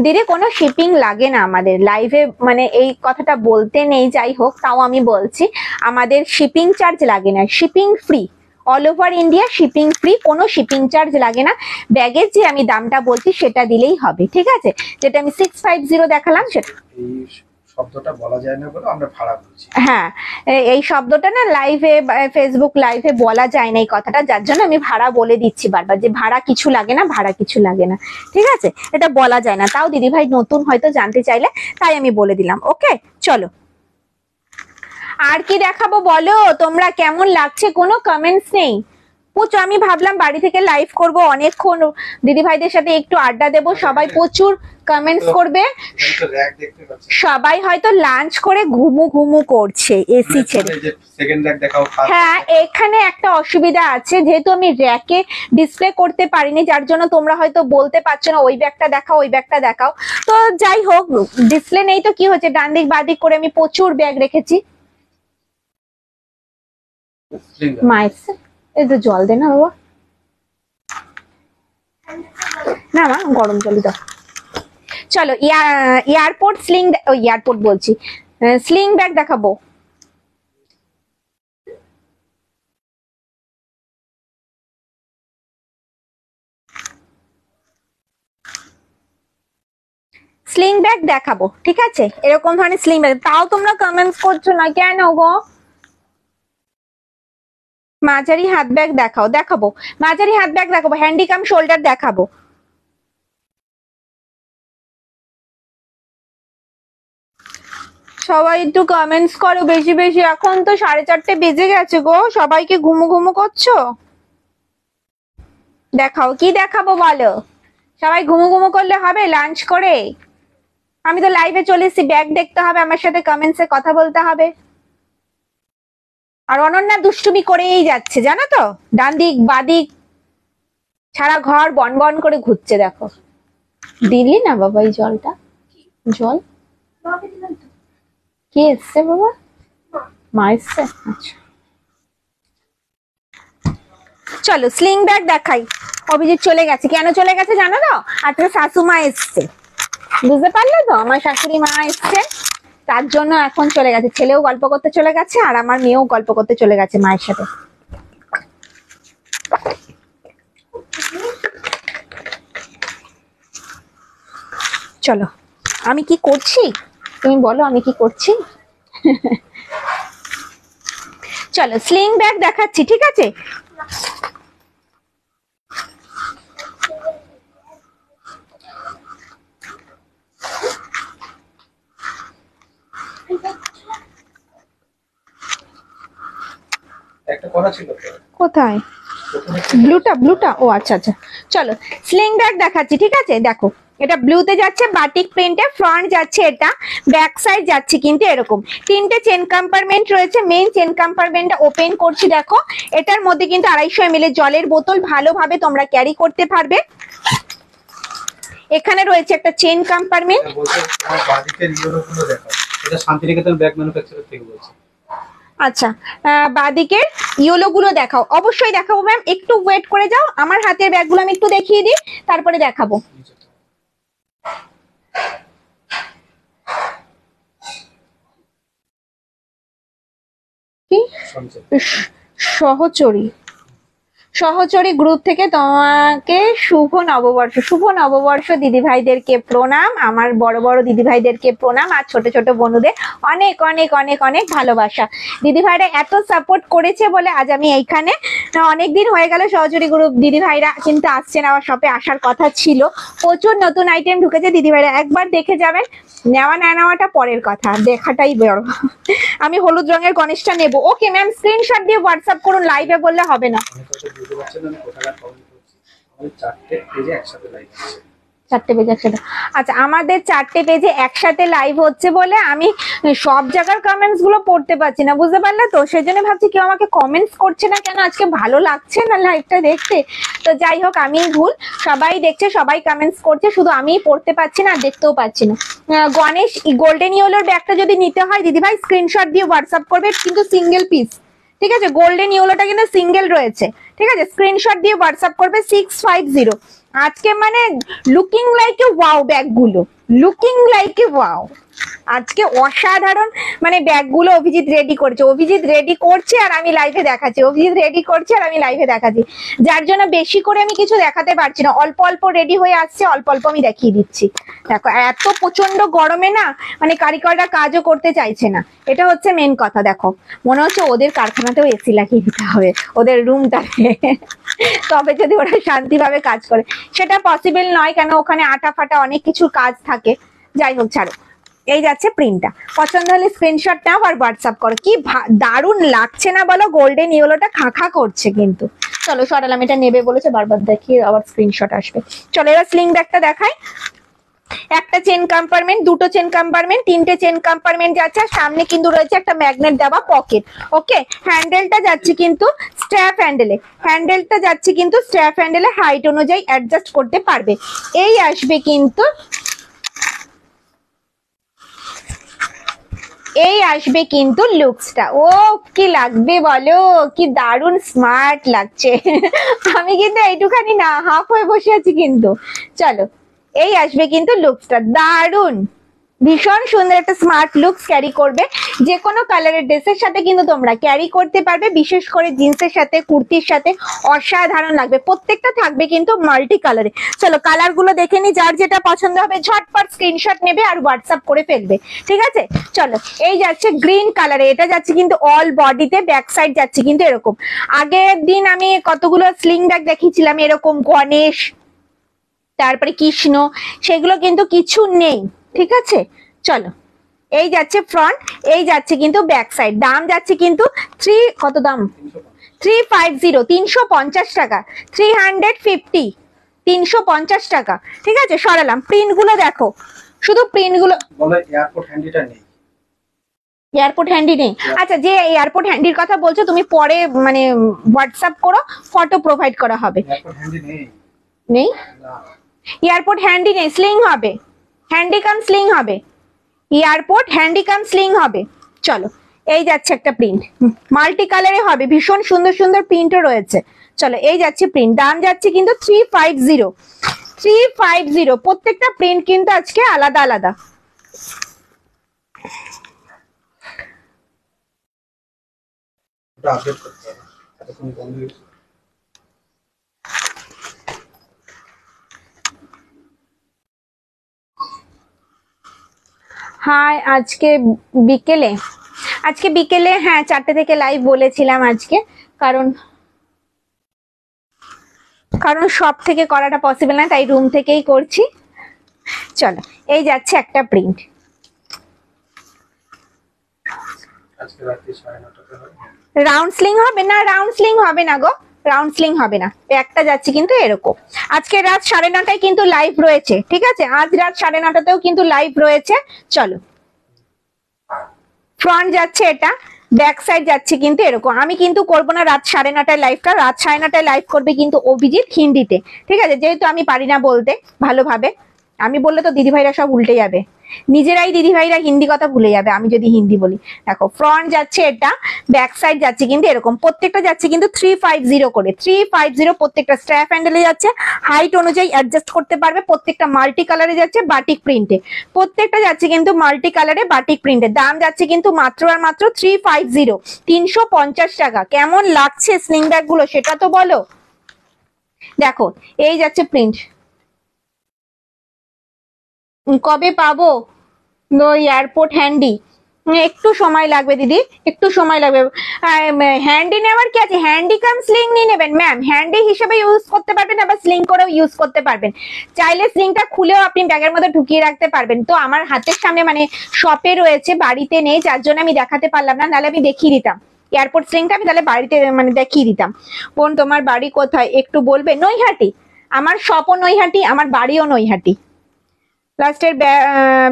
দিদি কোনো শিপিং লাগে না আমাদের লাইভে, মানে এই কথাটা বলতে নেই, যাই হোক তাও আমি বলছি, আমাদের শিপিং চার্জ লাগে না, shipping free, all over India shipping free, কোনো শিপিং চার্জ লাগে না। ব্যাগের যে আমি দামটা বলছি সেটা দিলেই হবে, ঠিক আছে। যেটা আমি 650 দেখালাম সেটা শব্দটা বলা যায় না বলে আমরা ভাড়া বলছি। হ্যাঁ এই শব্দটা না লাইভে, ফেসবুক লাইভে বলা যায় না এই কথাটা, যার জন্য আমি ভাড়া বলে দিচ্ছি বারবার, যে ভাড়া কিছু লাগে না, ভাড়া কিছু লাগে না, ঠিক আছে। এটা বলা যায় না, তাও দিদি ভাই নতুন হয়তো জানতে চাইলে তাই আমি বলে দিলাম। ওকে চলো আর কি দেখাবো বলো, তোমরা কেমন লাগছে? কোনো কমেন্টস নেই। প্রচুর, আমি ভাবলাম বাড়ি থেকে লাইভ করব, অনেকক্ষণ দিদি ভাইদের সাথে একটু আড্ডা দেবো, সবাই প্রচুর কমেন্টস করবে, সবাই হয়তো লাঞ্চ করে ঘুমু ঘুমু করছে এসি ছেড়ে। হ্যাঁ এখানে একটা অসুবিধা আছে, যেহেতু আমি র্যাকে ডিসপ্লে করতে পারিনি, যার জন্য তোমরা হয়তো বলতে পারছো না ওই ব্যাগটা দেখাও, ওই ব্যাগটা দেখাও। তো যাই হোক, ডিসপ্লে নেই তো কি হচ্ছে, ডান দিক বাঁ দিক করে আমি প্রচুর ব্যাগ রেখেছি। মায়ের এই তো জল দে না বাবা, না মা গরম জল দাও। চলো এয়ারপোর্ট স্লিং, এয়ারপোর্ট বলছি, স্লিং ব্যাগ দেখাবো। স্লিং ব্যাগ দেখাবো, ঠিক আছে, এরকম ধরনের স্লিং ব্যাগ। তাও তোমরা কমেন্টস করছো না কেন গো? মাঝারি হাত ব্যাগ দেখাও, দেখাবো মাঝারি হাত ব্যাগ দেখাবো, হ্যান্ডিকাম শোল্ডার দেখাবো। সবাই একটু কমেন্টস করো বেশি বেশি, এখন তো 4:30 বেজে গেছে গো, সবাইকে ঘুমু ঘুমু করছো। দেখাও কি দেখাবো বলো, সবাই ঘুমু ঘুমু করলে হবে লাঞ্চ করে? আমি তো লাইভে চলে এসেছি, ব্যাগ দেখতে হবে, আমার সাথে কমেন্টসে কথা বলতে হবে। আর অনন্যা দুষ্টুমি করেই যাচ্ছে জানো তো, ডান দিক বাদিক সারা ঘর বন বন করে ঘুরছে। দেখো দিলি না বাবা এই জলটা, জল কে এসছে বাবা? মা এসছে, আচ্ছা। চলো স্লিং ব্যাগ দেখাই। অভিজিৎ চলে গেছে, কেন চলে গেছে জানো তো? আজকে শাশুমা এসছে, বুঝতে পারলে তো, আমার শাশুড়ি মা এসছে, তার জন্য এখন চলে গেছে। ছেলেও গল্প করতে চলে গেছে, আর আমার মেয়েও গল্প করতে চলে গেছে মায়ের সাথে। চলো আমি কি করছি তুমি বলো, আমি কি করছি? চলো স্লিং ব্যাগ দেখাচ্ছি, ঠিক আছে। একটা কথা ছিল কোথায়? ব্লুটা, ব্লুটা, ও আচ্ছা আচ্ছা। চলো স্লিং ব্যাগ দেখাচ্ছি, ঠিক আছে। দেখো এটা ব্লুতে যাচ্ছে বাটিক প্রিন্টে, ফ্রন্ট যাচ্ছে এটা, ব্যাক সাইড যাচ্ছে কিন্তু এরকম। তিনটে চেন কম্পার্টমেন্ট রয়েছে, মেইন চেন কম্পার্টমেন্টটা ওপেন করছি দেখো। এটার মধ্যে কিন্তু 250 ml এর জলের বোতল ভালোভাবে তোমরা ক্যারি করতে পারবে। এখানে রয়েছে একটা চেন কম্পার্টমেন্ট। বলছে তোমার বাদিকের ইউরোগুলো দেখো, এটা শান্তিনিকেতন ব্যাগ ম্যানুফ্যাকচারার থেকে বলছে। আচ্ছা, বাদিকের ইয়েলো গুলো দেখাও। অবশ্যই দেখাবো ম্যাম, একটু ওয়েট করে যাও, আমার হাতের ব্যাগগুলো আমি একটু দেখিয়ে দিই, তারপরে দেখাবো। কি সহচরী, সহচরী গ্রুপ থেকে তোমাকে শুভ নববর্ষ। শুভ নববর্ষ দিদি ভাইদেরকে প্রণাম, আমার বড় বড় দিদি ভাইদেরকে প্রণাম, আর ছোট ছোট বন্ধুদের অনেক অনেক অনেক অনেক ভালোবাসা। দিদি ভাইরা এত সাপোর্ট করেছে বলে আজ আমি এইখানে। অনেকদিন হয়ে গেল সহচরী গ্রুপ দিদি ভাইরা কিন্তু আসছেন, আমার শপে আসার কথা ছিল। প্রচুর নতুন আইটেম ঢুকেছে, দিদি ভাইরা একবার দেখে যাবেন। নেওয়া না নেওয়াটা পরের কথা, দেখাটাই বড়। আমি হলুদ রঙের গণেশটা নেবো। ওকে ম্যাম, স্ক্রিনশট দিয়ে হোয়াটসঅ্যাপ করুন, লাইভে বললে হবে না। চারটে পেজে একসাথে, আচ্ছা আমাদের 4টে পেজে একসাথে লাইভ হচ্ছে বলে আমি সব জায়গার কমেন্টস গুলো পড়তে পারছি না, বুঝতে পারলে তো? সেই জন্য ভাবছি কেউ আমাকে কমেন্টস করছে না কেন, আজকে ভালো লাগছে না লাইভটা দেখতে। তো যাই হোক, আমিই ভুল, সবাই দেখছে, সবাই কমেন্টস করছে, শুধু আমিই পড়তে পারছি না, দেখতেও পাচ্ছি না। গণেশ গোল্ডেন ইয়েলোর ব্যাগটা যদি নিতে হয় দিদি ভাই স্ক্রিনশট দিয়ে হোয়াটসঅ্যাপ করবে, কিন্তু সিঙ্গেল পিস, ঠিক আছে? গোল্ডেন ইয়েলোটা কিন্তু সিঙ্গেল রয়েছে, ঠিক আছে? স্ক্রিনশট দিয়ে হোয়াটসঅ্যাপ করবে 650। আজকে মানে লুকিং লাইক এ ওয়াও ব্যাগগুলো, লুকিং লাইক এ ওয়াও। আজকে অসাধারণ মানে ব্যাগগুলো অভিজিৎ রেডি করেছে, অভিজিৎ রেডি করছে আর আমি লাইভে দেখাচ্ছি, অভিজিৎ রেডি করছে আর আমি লাইভে দেখাচ্ছি, যার জন্য বেশি করে আমি কিছু দেখাতে পারছি না। অল্প অল্প রেডি হয়ে আসছে, অল্প অল্প আমি দেখিয়ে দিচ্ছি। দেখো এত প্রচন্ড গরমে না মানে কারিগররা কাজও করতে চাইছে না, এটা হচ্ছে মেন কথা। দেখো মনে হচ্ছে ওদের কারখানাতেও এসি লাগিয়ে দিতে হবে ওদের রুমটাতে, তবে যদি ওরা শান্তিভাবে কাজ করে। সেটা পসিবল নয়, কেন ওখানে আটা ফাটা অনেক কিছু কাজ থাকে। যাই হোক ছাড়ো, এই যাচ্ছে প্রিন্টটা। পছন্দ হলে স্ক্রিনশট নাও আর হোয়াটসঅ্যাপ করো। কি দারুণ লাগছে না বলো? গোল্ডেন ইয়েলোটা খাঁখা করছে কিন্তু। চলো সরালাম, এটা নেবে বলেছে, বারবার দেখিয়ে আবার স্ক্রিনশট আসবে। চলো এবার স্লিং ব্যাগটা দেখাই। একটা চেন কম্পার্টমেন্ট, দুটো চেন কম্পার্টমেন্ট, তিনটে চেন কম্পার্টমেন্ট যাচ্ছে, আর সামনে কিন্তু রয়েছে একটা ম্যাগনেট দেওয়া পকেট। ওকে, হ্যান্ডেলটা যাচ্ছে কিন্তু স্ট্র্যাপ হ্যান্ডেলে, হ্যান্ডেলটা যাচ্ছে কিন্তু স্ট্র্যাপ হ্যান্ডেলে, হাইট অনুযায়ী অ্যাডজাস্ট করতে পারবে। এই আসবে কিন্তু, এই আসবে কিন্তু লুকসটা। ও কি লাগবে বলো, কি দারুণ স্মার্ট লাগছে। আমি কিন্তু এইটুখানি না হাফ হয়ে বসে আছি কিন্তু। চলো এই আসবে কিন্তু লুকসটা, দারুণ ভীষণ সুন্দর একটা স্মার্ট লুকস ক্যারি করবে। যে কোনো কালারের ড্রেসের সাথে কিন্তু তোমরা ক্যারি করতে পারবে, বিশেষ করে জিন্সের সাথে, কুর্তির সাথে অসাধারণ লাগবে। প্রত্যেকটা থাকবে কিন্তু মাল্টি কালারে। চলো কালার গুলো দেখে নি, যার যেটা পছন্দ হবে ঝটপট স্ক্রিনশট নেবে আর হোয়াটসঅ্যাপ করে ফেলবে, ঠিক আছে? চলো এই যাচ্ছে গ্রিন কালারে, এটা যাচ্ছে কিন্তু অল বডিতে, ব্যাক সাইড যাচ্ছে কিন্তু এরকম। আগের দিন আমি কতগুলো স্লিং ব্যাগ দেখিয়েছিলাম এরকম, গণেশ তারপরে কৃষ্ণ, সেগুলো কিন্তু কিছু নেই, ঠিক আছে? চলো এই যাচ্ছে ফ্রন্ট, এই যাচ্ছে কিন্তু ব্যাক সাইড। দাম যাচ্ছে কিন্তু কত দাম? 350, 350 টাকা, 350, 350 টাকা, ঠিক আছে? সরালাম। প্রিন্ট গুলো দেখো, শুধু প্রিন্ট গুলো। বলে এয়ারপোর্ট হ্যান্ডিটা নেই, এয়ারপোর্ট হ্যান্ডি নেই? আচ্ছা, যে এয়ারপোর্ট হ্যান্ডির কথা বলছো তুমি পরে মানে হোয়াটসঅ্যাপ করো, ফটো প্রোভাইড করা হবে। এয়ারপোর্ট হ্যান্ডি নেই, নেই না এয়ারপোর্ট হ্যান্ডি নেই, স্লিং হবে, হ্যান্ডি কাম স্লিং হবে, এয়ারপোর্ট হ্যান্ডি কাম স্লিং হবে। চলো এই যাচ্ছে একটা প্রিন্ট, মাল্টি কালারে হবে, ভীষণ সুন্দর সুন্দর প্রিন্টও রয়েছে। চলো এই যাচ্ছে প্রিন্ট, দাম যাচ্ছে কিন্তু 350, 350। প্রত্যেকটা প্রিন্ট কিন্তু আজকে আলাদা আলাদা। ওটা আপডেট করতে হবে, এতক্ষণ বন্ধ হয়েছে। হাই, আজকে বিকেলে হ্যাঁ 4টে থেকে লাইভ বলেছিলাম আজকে, কারণ সব থেকে করাটা পসিবল না, তাই রুম থেকেই করছি। চলো এই যাচ্ছে একটা প্রিন্ট, আজকে রাত্রি 9:30টাতে হবে। রাউন্ড স্লিং হবে না? রাউন্ড স্লিং হবে না গো, রাউন্ড স্লিং হবে না, ব্যাগটা যাচ্ছে কিন্তু এরকম। আজকে রাত 9:30টায় কিন্তু লাইভ রয়েছে, ঠিক আছে, আজ রাত 9:30টাতেও কিন্তু লাইভ রয়েছে। চলো, ফ্রন্ট যাচ্ছে এটা, ব্যাক সাইড যাচ্ছে কিন্তু এরকম। আমি কিন্তু করবো না রাত 9:30টায় লাইভটা, রাত 9:30টায় লাইভ করবে কিন্তু অভিজিৎ হিন্দিতে, ঠিক আছে, যেহেতু আমি পারি না বলতে ভালোভাবে। আমি বললে তো দিদিভাইরা সব উল্টে যাবে, নিজেরাই দিদিভাইরা হিন্দি কথা ভুলে যাবে আমি যদি হিন্দি বলি। দেখো ফ্রন্ট যাচ্ছে এটা, ব্যাক সাইড যাচ্ছে কিন্তু এরকম, প্রত্যেকটা যাচ্ছে কিন্তু 350 করে, 350 প্রত্যেকটা। স্ট্র্যাপ হ্যান্ডেলে যাচ্ছে, হাইট অনুযায়ী অ্যাডজাস্ট করতে পারবে। প্রত্যেকটা মাল্টি কালারে যাচ্ছে, বাটিক প্রিন্টে, প্রত্যেকটা যাচ্ছে কিন্তু মাল্টি কালারে বাটিক প্রিন্টে। দাম যাচ্ছে কিন্তু মাত্র আর মাত্র 350, 350 টাকা। কেমন লাগছে স্লিং ব্যাগ গুলো সেটা তো বলো। দেখো এই যাচ্ছে প্রিন্ট, কবে পাবো এয়ারপোর্ট হ্যান্ডি? একটু সময় লাগবে দিদি, একটু সময় লাগবে। হ্যান্ডি নেওয়ার কি আছে, হ্যান্ডি কাম স্লিং নিয়ে নেবেন ম্যাম, হ্যান্ডি হিসেবে ইউজ করতে পারবেন, আবার স্লিং করেও ইউজ করতে পারবেন। চাইলে স্লিংটা খুলেও আপনি ব্যাগের মধ্যে ঢুকিয়ে রাখতে পারবেন। তো আমার হাতের সামনে মানে শপে রয়েছে, বাড়িতে নেই, যার জন্য আমি দেখাতে পারলাম না, নাহলে আমি দেখিয়ে দিতাম এয়ারপোর্ট স্লিংটা, আমি তাহলে বাড়িতে মানে দেখিয়ে দিতাম। বোন তোমার বাড়ি কোথায় একটু বলবে? নৈহাটি, আমার শপও নৈহাটি, আমার বাড়িও নৈহাটি। লাস্টের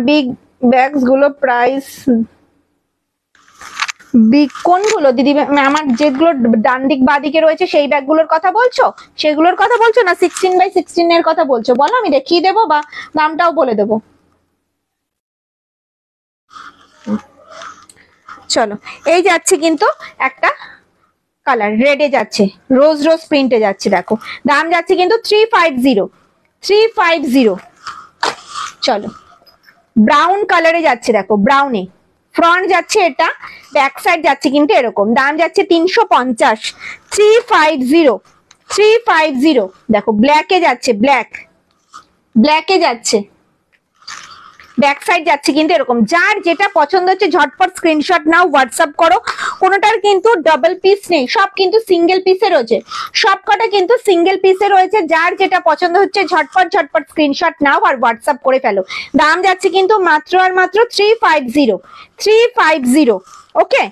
বিগ ব্যাগস গুলো প্রাইস বিগ কোনগুলো দিদি? আমার যেগুলো ডান দিক বাঁ দিকে রয়েছে সেই ব্যাগগুলোর কথা বলছো, সেগুলোর কথা বলছো না 16x16 এর কথা বলছো? বলো, আমি দেখিয়ে দেবো বা দামটাও বলে দেবো। চলো, এই যাচ্ছে কিন্তু একটা কালার রেডে যাচ্ছে, রোজ রোজ প্রিন্টে যাচ্ছে। দেখো দাম যাচ্ছে কিন্তু 350, 350। চলো, ব্রাউন কালারে যাচ্ছে, দেখো ব্রাউনে ফ্রন্ট যাচ্ছে এটা, ব্যাক সাইড যাচ্ছে কিন্তু এরকম। দাম যাচ্ছে 350, 350, 350। দেখো ব্ল্যাকে যাচ্ছে, ব্ল্যাকে যাচ্ছে, ব্যাক সাইড যাচ্ছে কিন্তু এরকম। যার যেটা পছন্দ হচ্ছে ঝটপট স্ক্রিনশট নাও, হোয়াটসঅ্যাপ করো। কোনোটার কিন্তু ডাবল পিস নেই, সব কিন্তু সিঙ্গেল পিসে রয়েছে, সবকটা কিন্তু সিঙ্গেল পিসে রয়েছে। যার যেটা পছন্দ হচ্ছে ঝটপট ঝটপট স্ক্রিনশট নাও আর হোয়াটসঅ্যাপ করে ফেলো। দাম যাচ্ছে কিন্তু মাত্র আর মাত্র 350, 350। ওকে,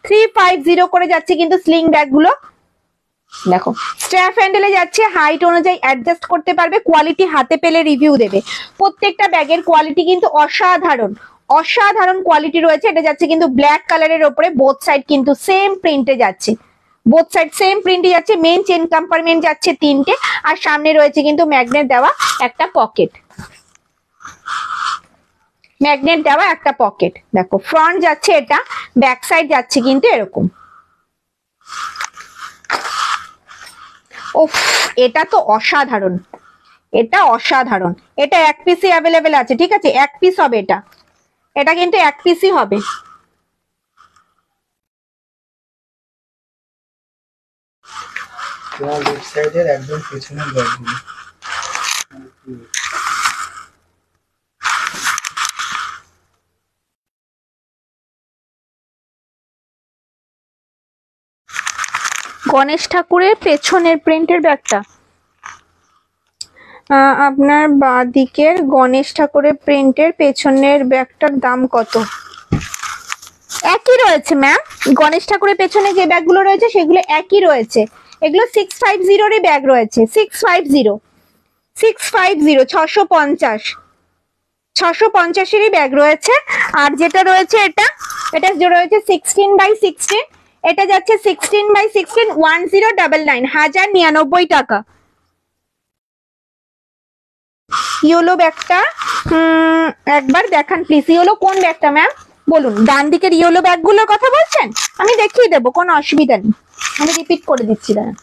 350 করে যাচ্ছে কিন্তু স্লিং ব্যাগ গুলো। দেখো স্ট্র্যাপ হ্যান্ডেলে যাচ্ছে, হাইট অনুযায়ী অ্যাডজাস্ট করতে পারবে। কোয়ালিটি হাতে পেলে রিভিউ দেবে। প্রত্যেকটা ব্যাগের কোয়ালিটি কিন্তু অসাধারণ, অসাধারণ কোয়ালিটি রয়েছে। এটা যাচ্ছে কিন্তু ব্ল্যাক কালারের ওপরে, বোথ সাইড কিন্তু সেম প্রিন্টে যাচ্ছে, বোথ সাইড সেম প্রিন্টে যাচ্ছে। মেইন চেন কম্পার্টমেন্ট যাচ্ছে 3টে, আর সামনে রয়েছে কিন্তু ম্যাগনেট দেওয়া একটা পকেট, ম্যাগনেট দেওয়া একটা পকেট। দেখো ফ্রন্ট যাচ্ছে এটা, ব্যাক সাইড যাচ্ছে কিন্তু এরকম। ওফ, এটা তো অসাধারণ, এটা অসাধারণ। এটা এক পিসই অ্যাভেলেবেল আছে, ঠিক আছে, এক পিস হবে এটা, এটা কিন্তু এক পিসই হবে। লেফট সাইডের একদম পেছনের ব্যাগগুলো। গণেশ ঠাকুরের পেছনের প্রিন্টের ব্যাগটা, আপনার বাঁদিকের গণেশ ঠাকুরের প্রিন্টের পেছনের ব্যাগটার দাম কত? একই রয়েছে ম্যাম, গণেশ ঠাকুরের পেছনে যে ব্যাগগুলো রয়েছে সেগুলো একই রয়েছে। এগুলো 650-এরই ব্যাগ রয়েছে, 650, 650, 650, 650-এরই ব্যাগ রয়েছে। আর যেটা রয়েছে এটা, এটা রয়েছে 16x16, এটা যাচ্ছে 16x16, 1099, 1099 টাকা। ইয়েলো ব্যাগটা একবার দেখান প্লিজ। ইয়েলো কোন ব্যাগটা ম্যাম বলুন? ডান দিকের ইয়েলো ব্যাগগুলোর কথা বলছেন? আমি দেখিয়ে দেবো, কোনো অসুবিধা নেই, আমি রিপিট করে দিচ্ছি। দাঁড়ান,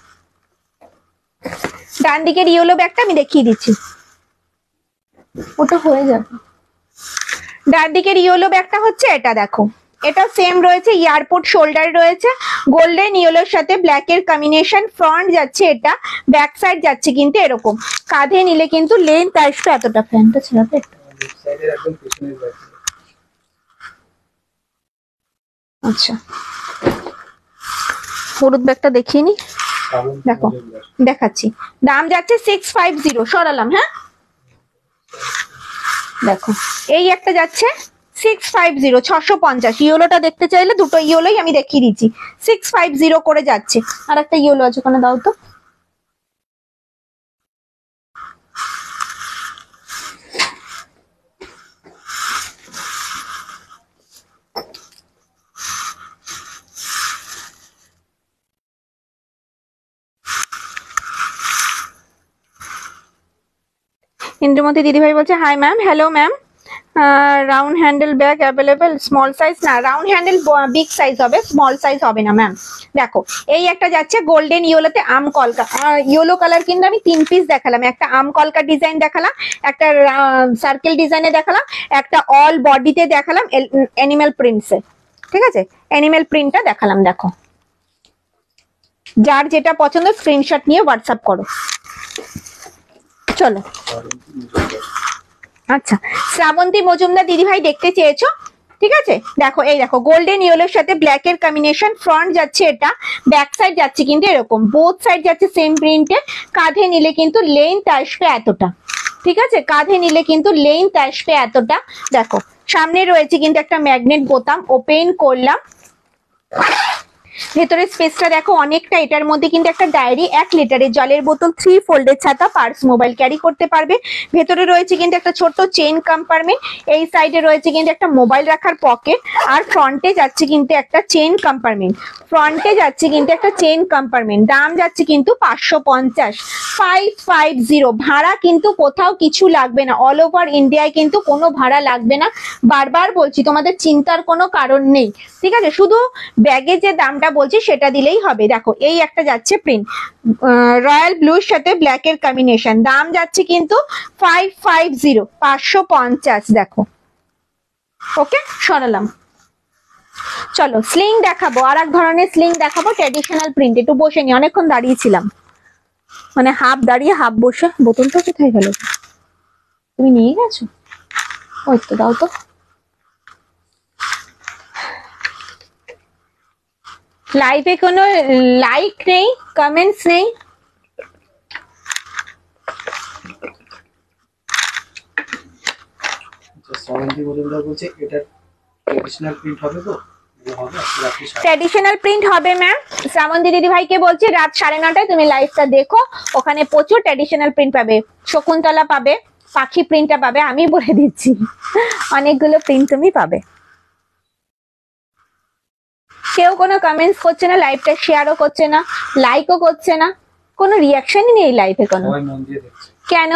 ডান দিকের ইয়েলো ব্যাগটা আমি দেখিয়ে দিচ্ছি, ওটা হয়ে যাবে। ডান দিকের ইয়েলো ব্যাগটা হচ্ছে এটা, দেখো এটা সেম রয়েছে, এয়ারপোর্ট শোল্ডার রয়েছে, গোল্ডেন ইয়েলোর সাথে ব্ল্যাকের কম্বিনেশন। ফ্রন্ট যাচ্ছে এটা, ব্যাক সাইড যাচ্ছে কিন্তু এরকম। কাঁধে নিলে কিন্তু লেন্থ আসবে এতটা। ফ্যানটা ছেড়াতে একটু। আচ্ছা, হলুদ ব্যাগটা দেখিয়ে নি, দেখো দেখাচ্ছি। দাম যাচ্ছে 650, সরালাম, হ্যাঁ দেখো এই একটা যাচ্ছে 650, 650। ইয়েলোটা দেখতে চাইলে দুটো ইয়েলোই আমি দেখিয়ে দিচ্ছি, 650 করে যাচ্ছে। আর একটা ইয়েলো আছে, ওখানে দাও তো। ইন্দ্রমতি দিদিভাই বলছে hi ma'am, hello ma'am, round handle bag available, small size না, রাউন্ড হ্যান্ডেল বিগ সাইজ হবে, স্মল সাইজ হবে না ম্যাম। দেখো এই একটা যাচ্ছে গোল্ডেন ইয়েলোতে আম কলকা, ইয়েলো কালার কিন্তু আমি 3 পিস দেখালাম, একটা আম কলকা ডিজাইন দেখালাম, একটা সার্কেল ডিজাইনে দেখালাম, একটা অল বডিতে দেখালাম অ্যানিমাল প্রিন্টসে, ঠিক আছে, অ্যানিমাল প্রিন্টটা দেখালাম। দেখো যার যেটা পছন্দ স্ক্রিনশট নিয়ে হোয়াটসঅ্যাপ করো। চলো আচ্ছা, শ্রাবন্তী মজুমদার দিদি ভাই দেখতে চেয়েছো, ঠিক আছে। দেখো এই দেখো গোল্ডেন ইয়েলোর সাথে ব্ল্যাক এর কম্বিনেশন, ফ্রন্ট যাচ্ছে এটা, ব্যাক সাইড যাচ্ছে কিন্তু এরকম, বোথ সাইড যাচ্ছে সেম প্রিন্টে। কাঁধে নিলে কিন্তু লেন্থ আসবে এতটা, ঠিক আছে, কাঁধে নিলে কিন্তু লেন্থ আসবে এতটা। দেখো সামনে রয়েছে কিন্তু একটা ম্যাগনেট বোতাম, ওপেন করলাম, ভেতরে স্পেসটা দেখো অনেকটা। এটার মধ্যে কিন্তু একটা ডায়েরি, 1 লিটারের জলের বোতল, 3 ফোল্ডের ছাতা, পার্স, মোবাইল ক্যারি করতে পারবে। ভেতরে রয়েছে কিন্তু একটা ছোট্ট চেইন কম্পার্টমেন্ট, এই সাইডে রয়েছে কিন্তু একটা মোবাইল রাখার পকেট, আর ফ্রন্টে যাচ্ছে কিন্তু একটা চেইন কম্পার্টমেন্ট, ফ্রন্টে যাচ্ছে কিন্তু একটা চেইন কম্পার্টমেন্ট। দাম যাচ্ছে কিন্তু 550, 550। ভাড়া কিন্তু কোথাও কিছু লাগবে না, অল ওভার ইন্ডিয়ায় কিন্তু কোনো ভাড়া লাগবে না। বারবার বলছি তোমাদের চিন্তার কোনো কারণ নেই, ঠিক আছে, শুধু ব্যাগে যে দামটা বলছি সেটা দিলেই হবে। দেখো এই একটা যাচ্ছে প্রিন্ট, রয়্যাল ব্লুর সাথে ব্ল্যাক এর কম্বিনেশন, দাম যাচ্ছে কিন্তু 550, 550। দেখো ওকে সরালাম। চলো স্লিং দেখাবো, আর এক ধরনের স্লিং দেখাবো, ট্র্যাডিশনাল প্রিন্ট। একটু বসে নি, অনেকক্ষণ দাঁড়িয়েছিলাম, মানে হাফ দাঁড়িয়ে হাফ বসে। বোতলটা কোথায় গেল? তুমি নিয়ে গেছো? ওই তো, দাও তো। লাইভে কোনো লাইক নেই, কমেন্টস নেই। শ্রাবন্তী মজুমদার বলছে এটা ট্রেডিশনাল প্রিন্ট হবে তো? ট্র্যাডিশনাল প্রিন্ট হবে ম্যাম। শ্রাবন্তী দিদি ভাইকে বলছি রাত 9:30টায় তুমি লাইভটা দেখো, ওখানে প্রচুর ট্র্যাডিশনাল প্রিন্ট পাবে, শকুন্তলা পাবে, পাখি প্রিন্টটা পাবে, আমি বলে দিচ্ছি অনেকগুলো প্রিন্ট তুমি পাবে। কেউ কোনো কমেন্টস করছে না, লাইভটা শেয়ারও করছে না, লাইকও করছে না, কোনো রিয়াকশনই নেই লাইভে কোনো। কেন?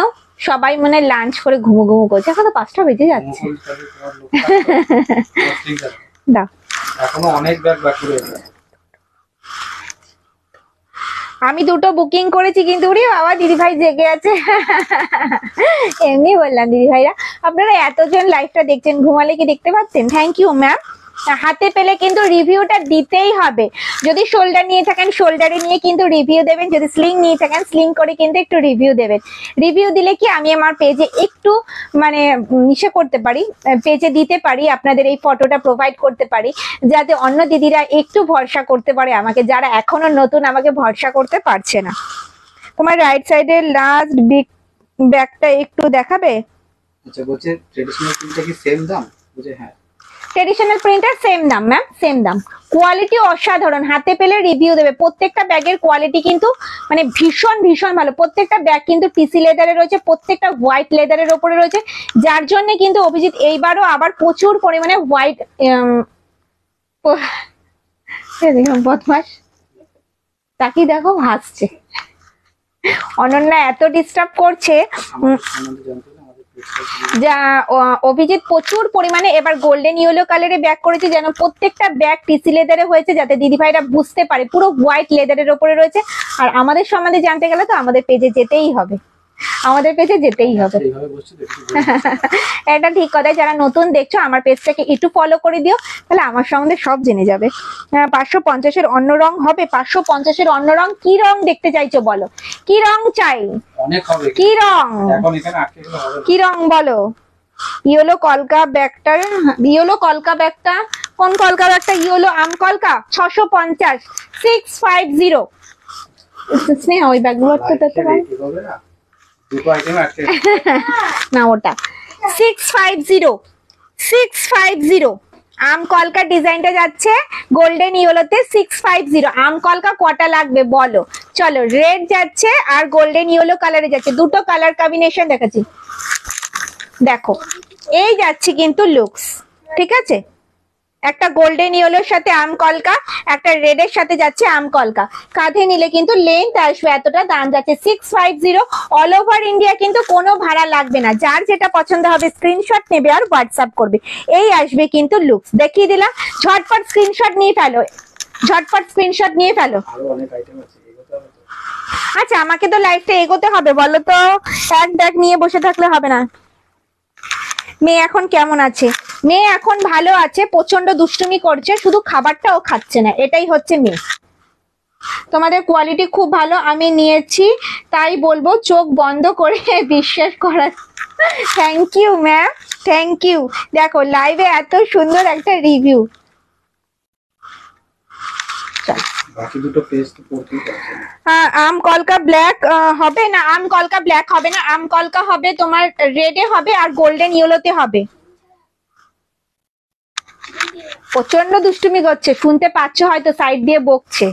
সবাই মনে লাঞ্চ করে ঘুমো ঘুমো করছে, এখন তো 5টা বেজে যাচ্ছে। দাও, এখনো অনেক ব্যাগ বাকি রয়েছে। আমি 2টো বুকিং করেছি কিন্তু ওরে বাবা দিদি ভাই জেগে আছে এমনি বললাম দিদি ভাইরা, আপনারা এতজন লাইভটা দেখছেন, ঘুমালে কি দেখতে পাচ্ছেন? Thank you ma'am. হাতে পেলে কিন্তু রিভিউটা দিতেই হবে। যদি শোল্ডার নিয়ে থাকেন শোল্ডারে নিয়ে কিন্তু রিভিউ দেবেন, যদি স্লিং নিয়ে থাকেন স্লিং করে কিন্তু একটু রিভিউ দেবেন। রিভিউ দিলে কি আমি আমার পেজে একটু মানে ইসে করতে পারি, পেজে দিতে পারি, আপনাদের এই ফটোটা প্রোভাইড করতে পারি, যাতে অন্য দিদিরা একটু ভরসা করতে পারে আমাকে, যারা এখনো নতুন আমাকে ভরসা করতে পারছে না। তোমার রাইট সাইডের লাস্ট বিগ ব্যাগটা একটু দেখাবে? আচ্ছা, বলছে ট্রেডিশনাল প্রিন্টটা কি সেম দাম? বলছে হ্যাঁ, ট্রেডিশনাল প্রিন্টার সেম দাম ম্যাম, সেম দাম। কোয়ালিটি অসাধারণ, হাতে পেলে রিভিউ দেবে। প্রত্যেকটা ব্যাগের কোয়ালিটি কিন্তু মানে ভীষণ ভীষণ ভালো। প্রত্যেকটা ব্যাগ কিন্তু টিসি লেদারে রয়েছে, প্রত্যেকটা হোয়াইট লেদারের ওপরে রয়েছে, যার জন্য কিন্তু অভিজিৎ এইবারও আবার প্রচুর পরিমাণে হোয়াইট বদমাস তাকে দেখো হাসছে, অনন্যা এত ডিস্টার্ব করছে যা অভিজিৎ প্রচুর পরিমাণে এবার গোল্ডেন ইয়েলো কালারে ব্যাগ করেছে, যেন প্রত্যেকটা ব্যাগ টিসি লেদারে হয়েছে, যাতে দিদিভাইরা বুঝতে পারে পুরো হোয়াইট লেদারের ওপরে রয়েছে। আর আমাদের সম্বন্ধে জানতে গেলে তো আমাদের পেজে যেতেই হবে, আমাদের পেজে যেতেই হবে এটা ঠিক কথা। যারা নতুন দেখছো আমার পেজটাকে একটু ফলো করে দিও, তাহলে আমার সম্বন্ধে সব জেনে যাবে। 550-এর অন্য রং হবে? 550-এর অন্য রং কি রং দেখতে চাইছো বলো? কি রং চাই? অনেক হবে। কি রং? এখন এখানে আটকে গেলে হবে না। কি রং বলো? ইয়েলো কলকা ব্যাগটা, ইয়েলো কলকা ব্যাগটা কোন কলকা ব্যাগটা? ইয়েলো আম কলকা 650, 650। স্নেহা ওই ব্যাগগুলো একটু দিতে পারো না? দুটো আইটেম আটকে না, ওটা 650, 650 আম কলকা ডিজাইনটা যাচ্ছে গোল্ডেন ইয়েলোতে 650। আম কলকা কটা লাগবে বলো? চলো, রেড যাচ্ছে আর গোল্ডেন ইয়েলো কালারে যাচ্ছে, দুটো কালার কম্বিনেশন দেখাচ্ছি। দেখো এই যাচ্ছে কিন্তু লুকস, ঠিক আছে, একটা গোল্ডেন ইয়েলোর সাথে আম কলকা, একটা রেড এর সাথে যাচ্ছে আম কলকা। কাঁধে নিলে কিন্তু লেন্থ আসবে এতটা, দাম যাচ্ছে 650। অল ওভার ইন্ডিয়া কিন্তু কোনো ভাড়া লাগবে না, যার যেটা পছন্দ হবে স্ক্রিনশট নেবে আর হোয়াটসঅ্যাপ করবে। এই আসবে কিন্তু লুকস, দেখিয়ে দিলাম। ঝটপট স্ক্রিনশট নিয়ে ফেলো, ঝটপট স্ক্রিনশট নিয়ে ফেলো। আরো অনেক আইটেম আছে, এগোতে হবে তো। আচ্ছা, আমাকে তো লাইফটা এগোতে হবে, বলো তো, এক ব্যাগ নিয়ে বসে থাকলে হবে না। মেয়ে এখন কেমন আছে? মেয়ে এখন ভালো আছে, প্রচন্ড দুষ্টুমি করছে, শুধু খাবারটাও খাচ্ছে না, এটাই হচ্ছে মেয়ে। তোমাদের কোয়ালিটি খুব ভালো, আমি নিয়েছি তাই বলবো, চোখ বন্ধ করে বিশ্বাস করা। Thank you ma'am, thank you. দেখো লাইভে এত সুন্দর একটা রিভিউ। বাকি দুটো পেজ তো পড়তেই পারছি না। আম কলকা ব্ল্যাক হবে না, আম কলকা ব্ল্যাক হবে না, আম কলকা হবে তোমার রেডে হবে আর গোল্ডেন ইয়েলোতে হবে। প্রচন্ড দুষ্টুমি করছে, শুনতে পাচ্ছ হয়তো, সাইড দিয়ে বকছে,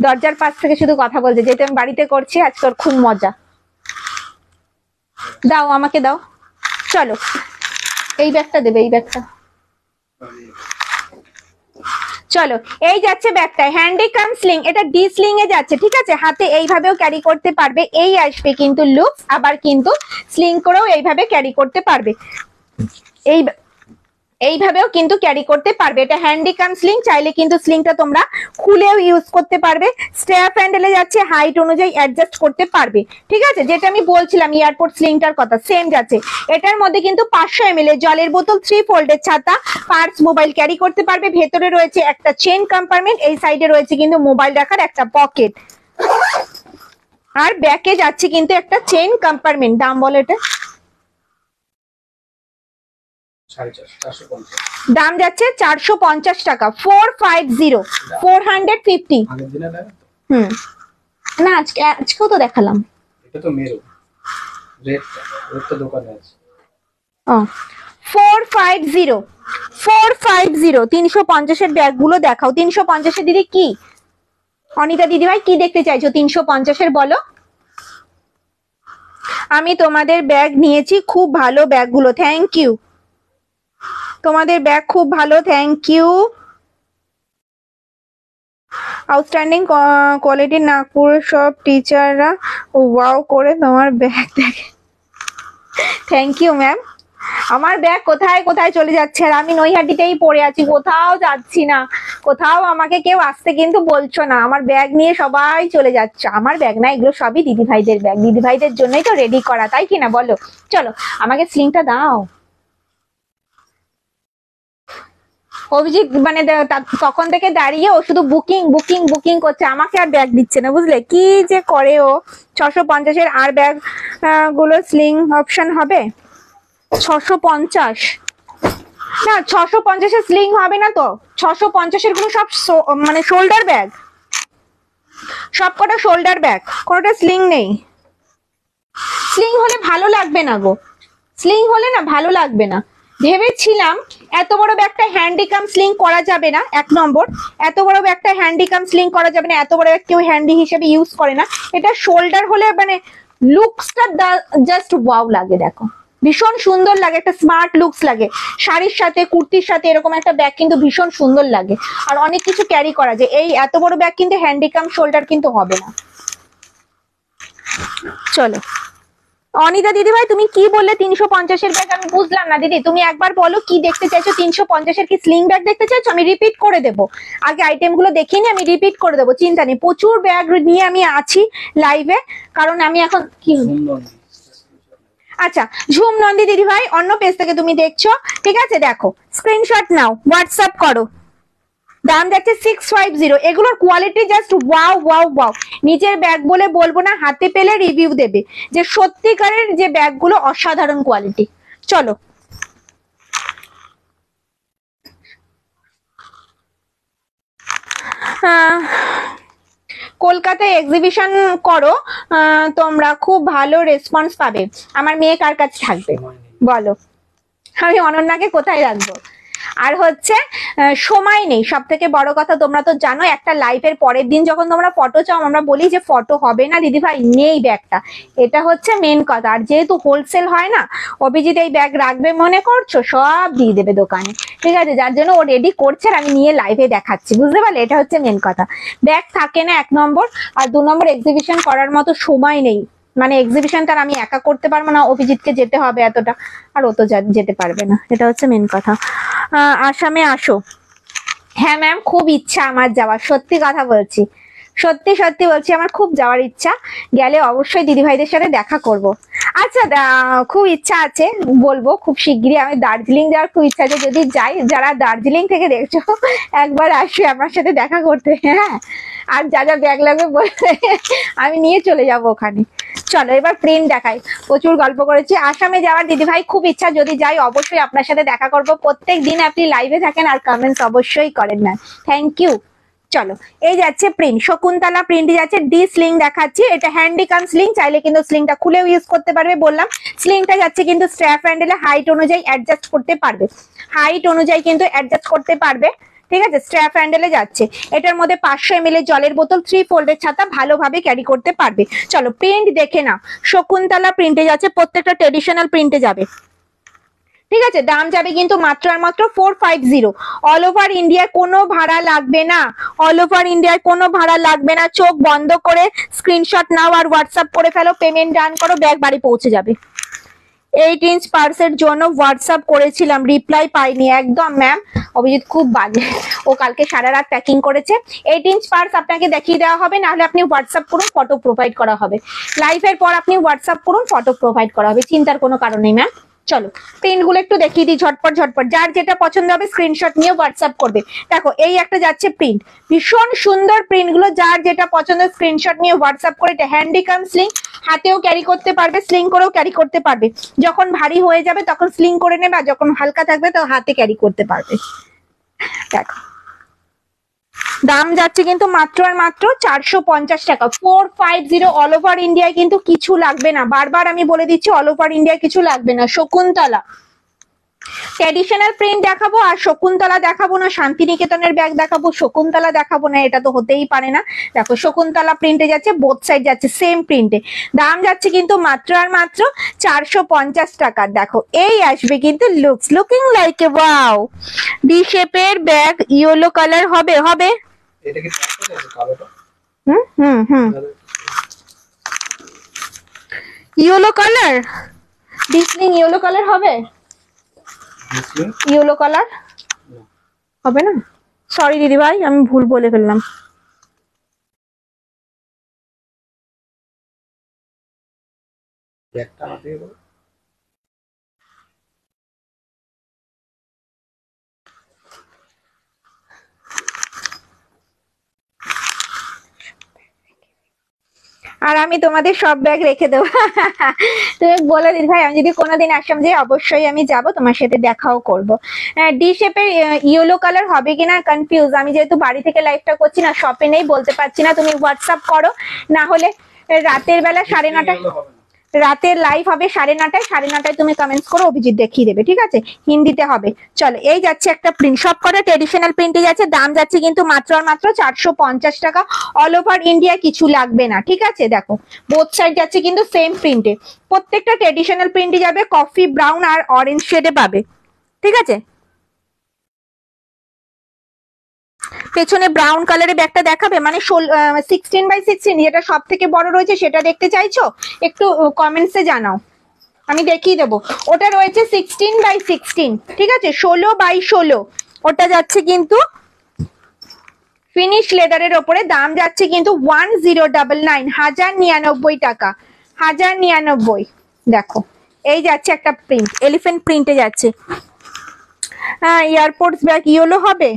দরজার পাশ থেকে শুধু কথা বলছে, যেহেতু আমি বাড়িতে করছি আজকে ওর খুব মজা। দাও আমাকে দাও, চলো এই ব্যাগটা দেবে, এই ব্যাগটা। চলো এই যাচ্ছে ব্যাগটা, হ্যান্ডিকাম স্লিং, এটা ডি স্লিং এ যাচ্ছে, ঠিক আছে, হাতে এইভাবেও ক্যারি করতে পারবে। এই আসবে কিন্তু লুকস, আবার কিন্তু স্লিং করেও এইভাবে ক্যারি করতে পারবে, এইভাবেও কিন্তু ক্যারি করতে পারবে। এটা হ্যান্ডিকাম স্লিং, চাইলে কিন্তু স্লিংটা তোমরা খুলেও ইউজ করতে পারবে। স্ট্র্যাপ হ্যান্ডেলে যাচ্ছে, হাইট অনুযায়ী অ্যাডজাস্ট করতে পারবে, ঠিক আছে, যেটা আমি বলছিলাম এয়ারপোর্ট স্লিংটার কথা, সেম যাচ্ছে। এটার মধ্যে কিন্তু 500 ml জলের বোতল, 3 ফোল্ডের ছাতা, পার্স, মোবাইল ক্যারি করতে পারবে। ভেতরে রয়েছে একটা চেন কম্পার্টমেন্ট, এই সাইডে রয়েছে কিন্তু মোবাইল রাখার একটা পকেট, আর ব্যাকে যাচ্ছে কিন্তু একটা চেন কম্পার্টমেন্ট। দাম বলো এটা? 450। দাম যাচ্ছে 450 টাকা, 450, 450। আগের দিনে দেয় তো? না আজকেও তো দেখালাম। এটা তো মেরু, রেডটা দোকানে আছে। 450, 450। 350 এর ব্যাগ গুলো দেখাও। 350 এর দিদি কি, অনিতা দিদি ভাই কি দেখতে চাইছো 350 এর বলো? আমি তোমাদের ব্যাগ নিয়েছি, খুব ভালো ব্যাগগুলো, থ্যাংক ইউ। তোমাদের ব্যাগ খুব ভালো, থ্যাংক ইউ। আউটস্ট্যান্ডিং কোয়ালিটি, নাগপুরের সব টিচাররা ওয়াও করে তোমার ব্যাগ দেখে। Thank you ma'am. আমার ব্যাগ কোথায় কোথায় চলে যাচ্ছে, আর আমি নৈহাটিতেই পড়ে আছি, কোথাও যাচ্ছি না, কোথাও আমাকে কেউ আসতে কিন্তু বলছো না, আমার ব্যাগ নিয়ে সবাই চলে যাচ্ছে। আমার ব্যাগ না, এগুলো সবই দিদি ভাইদের ব্যাগ, দিদি ভাইদের জন্যই তো রেডি করা, তাই কিনা বলো? চলো আমাকে স্লিংটা দাও। অভিজিৎ মানে তখন থেকে দাঁড়িয়ে ও শুধু বুকিং বুকিং বুকিং করছে, আমাকে আর ব্যাগ দিচ্ছে না, বুঝলে কি যে করে ও। 650 এর আর ব্যাগ গুলো স্লিং অপশন হবে? 650 না, 650 এর স্লিং হবে না তো। 650 এর গুলো সব মানে শোল্ডার ব্যাগ, সব কটা শোল্ডার ব্যাগ, কোনোটা স্লিং নেই। স্লিং হলে ভালো লাগবে না গো, স্লিং হলে না ভালো লাগবে না। ভেবেছিলাম এত বড় ব্যাগটা হ্যান্ডিকাম স্লিং করা যাবে না, 1 নম্বর, এত বড় ব্যাগটা হ্যান্ডিকাম স্লিং করা যাবে না, এত বড় ব্যাগ কেউ হ্যান্ডি হিসেবে ইউজ করে না। এটা শোল্ডার হলে মানে লুকসটা জাস্ট ওয়াও লাগে, দেখো ভীষণ সুন্দর লাগে, একটা স্মার্ট লুকস লাগে। শাড়ির সাথে কুর্তির সাথে এরকম একটা ব্যাগ কিন্তু ভীষণ সুন্দর লাগে, আর অনেক কিছু ক্যারি করা যায়। এই এত বড় ব্যাগ কিন্তু হ্যান্ডিকাম শোল্ডার কিন্তু হবে না। চলো অনিতা দিদি ভাই তুমি কি বললে 350 এর ব্যাগ, আমি বুঝলাম না দিদি, তুমি একবার বলো কি দেখতে চাইছো। 350 এর কি স্লিং ব্যাগ দেখতে চাইছো? আমি রিপিট করে দেবো, আগে আইটেম গুলো দেখিয়ে নিয়ে আমি রিপিট করে দেবো, চিন্তা নেই। প্রচুর ব্যাগ নিয়ে আমি আছি লাইভে, কারণ আমি এখন কি, আচ্ছা ঝুম নন্দী দিদি ভাই অন্য পেজ থেকে তুমি দেখছো, ঠিক আছে, দেখো স্ক্রিনশট নাও, হোয়াটসঅ্যাপ করো। দাম যাচ্ছে 650। এগুলোর quality just wow wow wow, নিজের ব্যাগ বলে বলবো না, হাতে পেলে রিভিউ দেবে যে সত্যিকারের যে ব্যাগগুলো অসাধারণ কোয়ালিটি। চলো কলকাতায় এক্সিবিশন করো, তোমরা খুব ভালো রেসপন্স পাবে। আমার মেয়ে কার কাছে থাকবে বলো, আমি অনন্যাকে কোথায় রাখবো? আর হচ্ছে সময় নেই, সব থেকে বড় কথা তোমরা তো জানো একটা লাইভের পরের দিন যখন তোমরা ফটো চাও আমরা বলি যে ফটো হবে না দিদি ভাই, নেই ব্যাগটা, এটা হচ্ছে মেন কথা। আর যেহেতু হোলসেল হয় না, অভিজিৎ এই ব্যাগ রাখবে মনে করছো, সব দিয়ে দেবে দোকানে, ঠিক আছে, যার জন্য ও রেডি করছে আর আমি নিয়ে লাইভে দেখাচ্ছি, বুঝতে পারলে, এটা হচ্ছে মেন কথা। ব্যাগ থাকে না 1 নম্বর, আর 2 নম্বর এক্সিবিশন করার মতো সময় নেই, মানে এক্সিবিশনটা আমি একা করতে পারবো না, অভিজিৎকে যেতে হবে এতটা, আর ও তো যেতে পারবে না, এটা হচ্ছে মেন কথা। আসামে আসো। হ্যাঁ ম্যাম, খুব ইচ্ছা আমার যাওয়ার, সত্যি কথা বলছি, সত্যি সত্যি বলছি, আমার খুব যাওয়ার ইচ্ছা, গেলে অবশ্যই দিদি ভাইদের সাথে দেখা করব। আচ্ছা, খুব ইচ্ছা আছে, বলবো খুব শিগগিরই, আমি দার্জিলিং যাওয়ার খুব ইচ্ছা আছে, যদি যাই, যারা দার্জিলিং থেকে দেখছো একবার আসবে আমার সাথে দেখা করতে, হ্যাঁ, আর যা যা ব্যাগ লাগবে বলতে আমি নিয়ে চলে যাব ওখানে। চলো এবার প্রিন্ট দেখাই, প্রচুর গল্প করেছি। আসামে যাওয়ার দিদি ভাই খুব ইচ্ছা, যদি যাই অবশ্যই আপনার সাথে দেখা করব। প্রত্যেক দিন আপনি লাইভে থাকেন আর কমেন্টস অবশ্যই করেন না, থ্যাংক ইউ। চলো এই যাচ্ছে প্রিন্ট, শকুন্তলা প্রিন্ট যাচ্ছে, ডি স্লিং দেখাচ্ছি, এটা হ্যান্ডিকাম স্লিং, চাইলে কিন্তু স্লিংটা খুলেও ইউজ করতে পারবে, বললাম স্লিংটা যাচ্ছে কিন্তু স্ট্র্যাপ হ্যান্ডেলে হাইট অনুযায়ী অ্যাডজাস্ট করতে পারবে, হাইট অনুযায়ী কিন্তু অ্যাডজাস্ট করতে পারবে, ঠিক আছে, স্ট্র্যাপ হ্যান্ডেলে যাচ্ছে। এটার মধ্যে 500 ml এর জলের বোতল, 3 ফোল্ডের ছাতা, ভালোভাবে ক্যারি করতে পারবে। চলো প্রিন্ট দেখে নাও, শকুন্তলা প্রিন্টে যাচ্ছে, প্রত্যেকটা ট্রেডিশনাল প্রিন্টে যাবে, ঠিক আছে, দাম যাবে কিন্তু মাত্র আর মাত্র 450। অল ওভার ইন্ডিয়ার কোনো ভাড়া লাগবে না, অল ওভার ইন্ডিয়ার কোনো ভাড়া লাগবে না, চোখ বন্ধ করে স্ক্রিনশট নাও আর হোয়াটসঅ্যাপ করে ফেলো, পেমেন্ট ডান করো, ব্যাগ বাড়ি পৌঁছে যাবে। 8 ইঞ্চ পার্সের জন্য হোয়াটসঅ্যাপ করেছিলাম, রিপ্লাই পাইনি, একদম ম্যাম, অভিজিৎ খুব বাজে, ও কালকে সারা রাত প্যাকিং করেছে। 8 ইঞ্চ পার্স আপনাকে দেখিয়ে দেওয়া হবে, না হলে আপনি হোয়াটসঅ্যাপ করুন, ফটো প্রোভাইড করা হবে, লাইভের পর আপনি হোয়াটসঅ্যাপ করুন, ফটো প্রোভাইড করা হবে, চিন্তার কোনো কারণ নেই ম্যাম। চলো প্রিন্ট গুলো একটু দেখিয়ে দিই ঝটপট ঝটপট, যার যেটা পছন্দ হবে স্ক্রিনশট নিয়ে হোয়াটসঅ্যাপ করবে। দেখো এই একটা যাচ্ছে প্রিন্ট, ভীষণ সুন্দর প্রিন্ট গুলো, যার যেটা পছন্দ স্ক্রিনশট নিয়ে হোয়াটসঅ্যাপ করে। এটা হ্যান্ডিকাম স্লিং, হাতেও ক্যারি করতে পারবে, স্লিং করেও ক্যারি করতে পারবে, যখন ভারী হয়ে যাবে তখন স্লিং করে নেবে, আর যখন হালকা থাকবে তো হাতে ক্যারি করতে পারবে। দেখো দাম যাচ্ছে কিন্তু মাত্র আর মাত্র 450 টাকা, 450। অল ওভার ইন্ডিয়ায় কিন্তু কিছু লাগবে না, বারবার আমি বলে দিচ্ছি, অল ওভার ইন্ডিয়ায় কিছু লাগবে না। শকুন্তলা ট্র্যাডিশনাল প্রিন্ট দেখাবো আর শকুন্তলা দেখাবো না, শান্তিনিকেতনের ব্যাগ দেখাবো, শকুন্তলা দেখাবো না, এটা তো হতেই পারে না। দেখো শকুন্তলা প্রিন্টে যাচ্ছে, বোথ সাইড যাচ্ছে সেম প্রিন্টে, দাম যাচ্ছে কিন্তু মাত্র আর মাত্র 450 টাকা। দেখো এই আসবে কিন্তু looking like a wow, D শেপের ব্যাগ, ইয়েলো কালার হবে, হবে, এটা কি পাঁচশো আছে কালোটা? হুম হুম হুম, ইয়েলো কালার, ডিসলিং ইয়েলো কালার হবে, ইয়েলো কালার হবে না, সরি দিদি ভাই আমি ভুল বলে ফেললাম। একটা হাতে বলো। আর আমি তোমাদের সব ব্যাগ রেখে দেবো তুমি বলে দিদি ভাই, আমি যদি কোনোদিন আসাম যাই অবশ্যই আমি যাব, তোমার সাথে দেখাও করব। ডি শেপের ইয়েলো কালার হবে কিনা কনফিউজ, আমি যেহেতু বাড়ি থেকে লাইভটা করছি না, শপে নেই, বলতে পারছি না, তুমি হোয়াটসঅ্যাপ করো, না হলে রাতের বেলা 9:30, রাতের লাইভ হবে 9:30, 9:30 তুমি কমেন্টস করো, অভিজিৎ দেখিয়ে দেবে, ঠিক আছে, হিন্দিতে হবে। চলো এই যাচ্ছে একটা প্রিন্ট, সব কটা ট্রেডিশনাল প্রিন্টে যাচ্ছে, দাম যাচ্ছে কিন্তু মাত্র আর মাত্র 450 টাকা। অল ওভার ইন্ডিয়া কিছু লাগবে না, ঠিক আছে, দেখো বোথ সাইড যাচ্ছে কিন্তু সেম প্রিন্টে, প্রত্যেকটা ট্রেডিশনাল প্রিন্টে যাবে, কফি ব্রাউন আর অরেঞ্জ শেডে পাবে, ঠিক আছে। পেছনে ব্রাউন কালারের ব্যাগটা দেখাবে, মানে 16x16, যেটা সব থেকে বড় রয়েছে সেটা দেখতে চাইছো, একটু কমেন্টসে জানাও, আমি দেখিয়ে দেবো। ওটা রয়েছে 16x16, ঠিক আছে, 16x16, ওটা যাচ্ছে কিন্তু ফিনিশ লেদারের ওপরে, দাম যাচ্ছে কিন্তু 1099, 1099 টাকা, 1099। দেখো এই যাচ্ছে একটা প্রিন্ট, এলিফ্যান্ট প্রিন্টে যাচ্ছে, হ্যাঁ এয়ারপোর্টস ব্যাগ ইয়েলো হবে,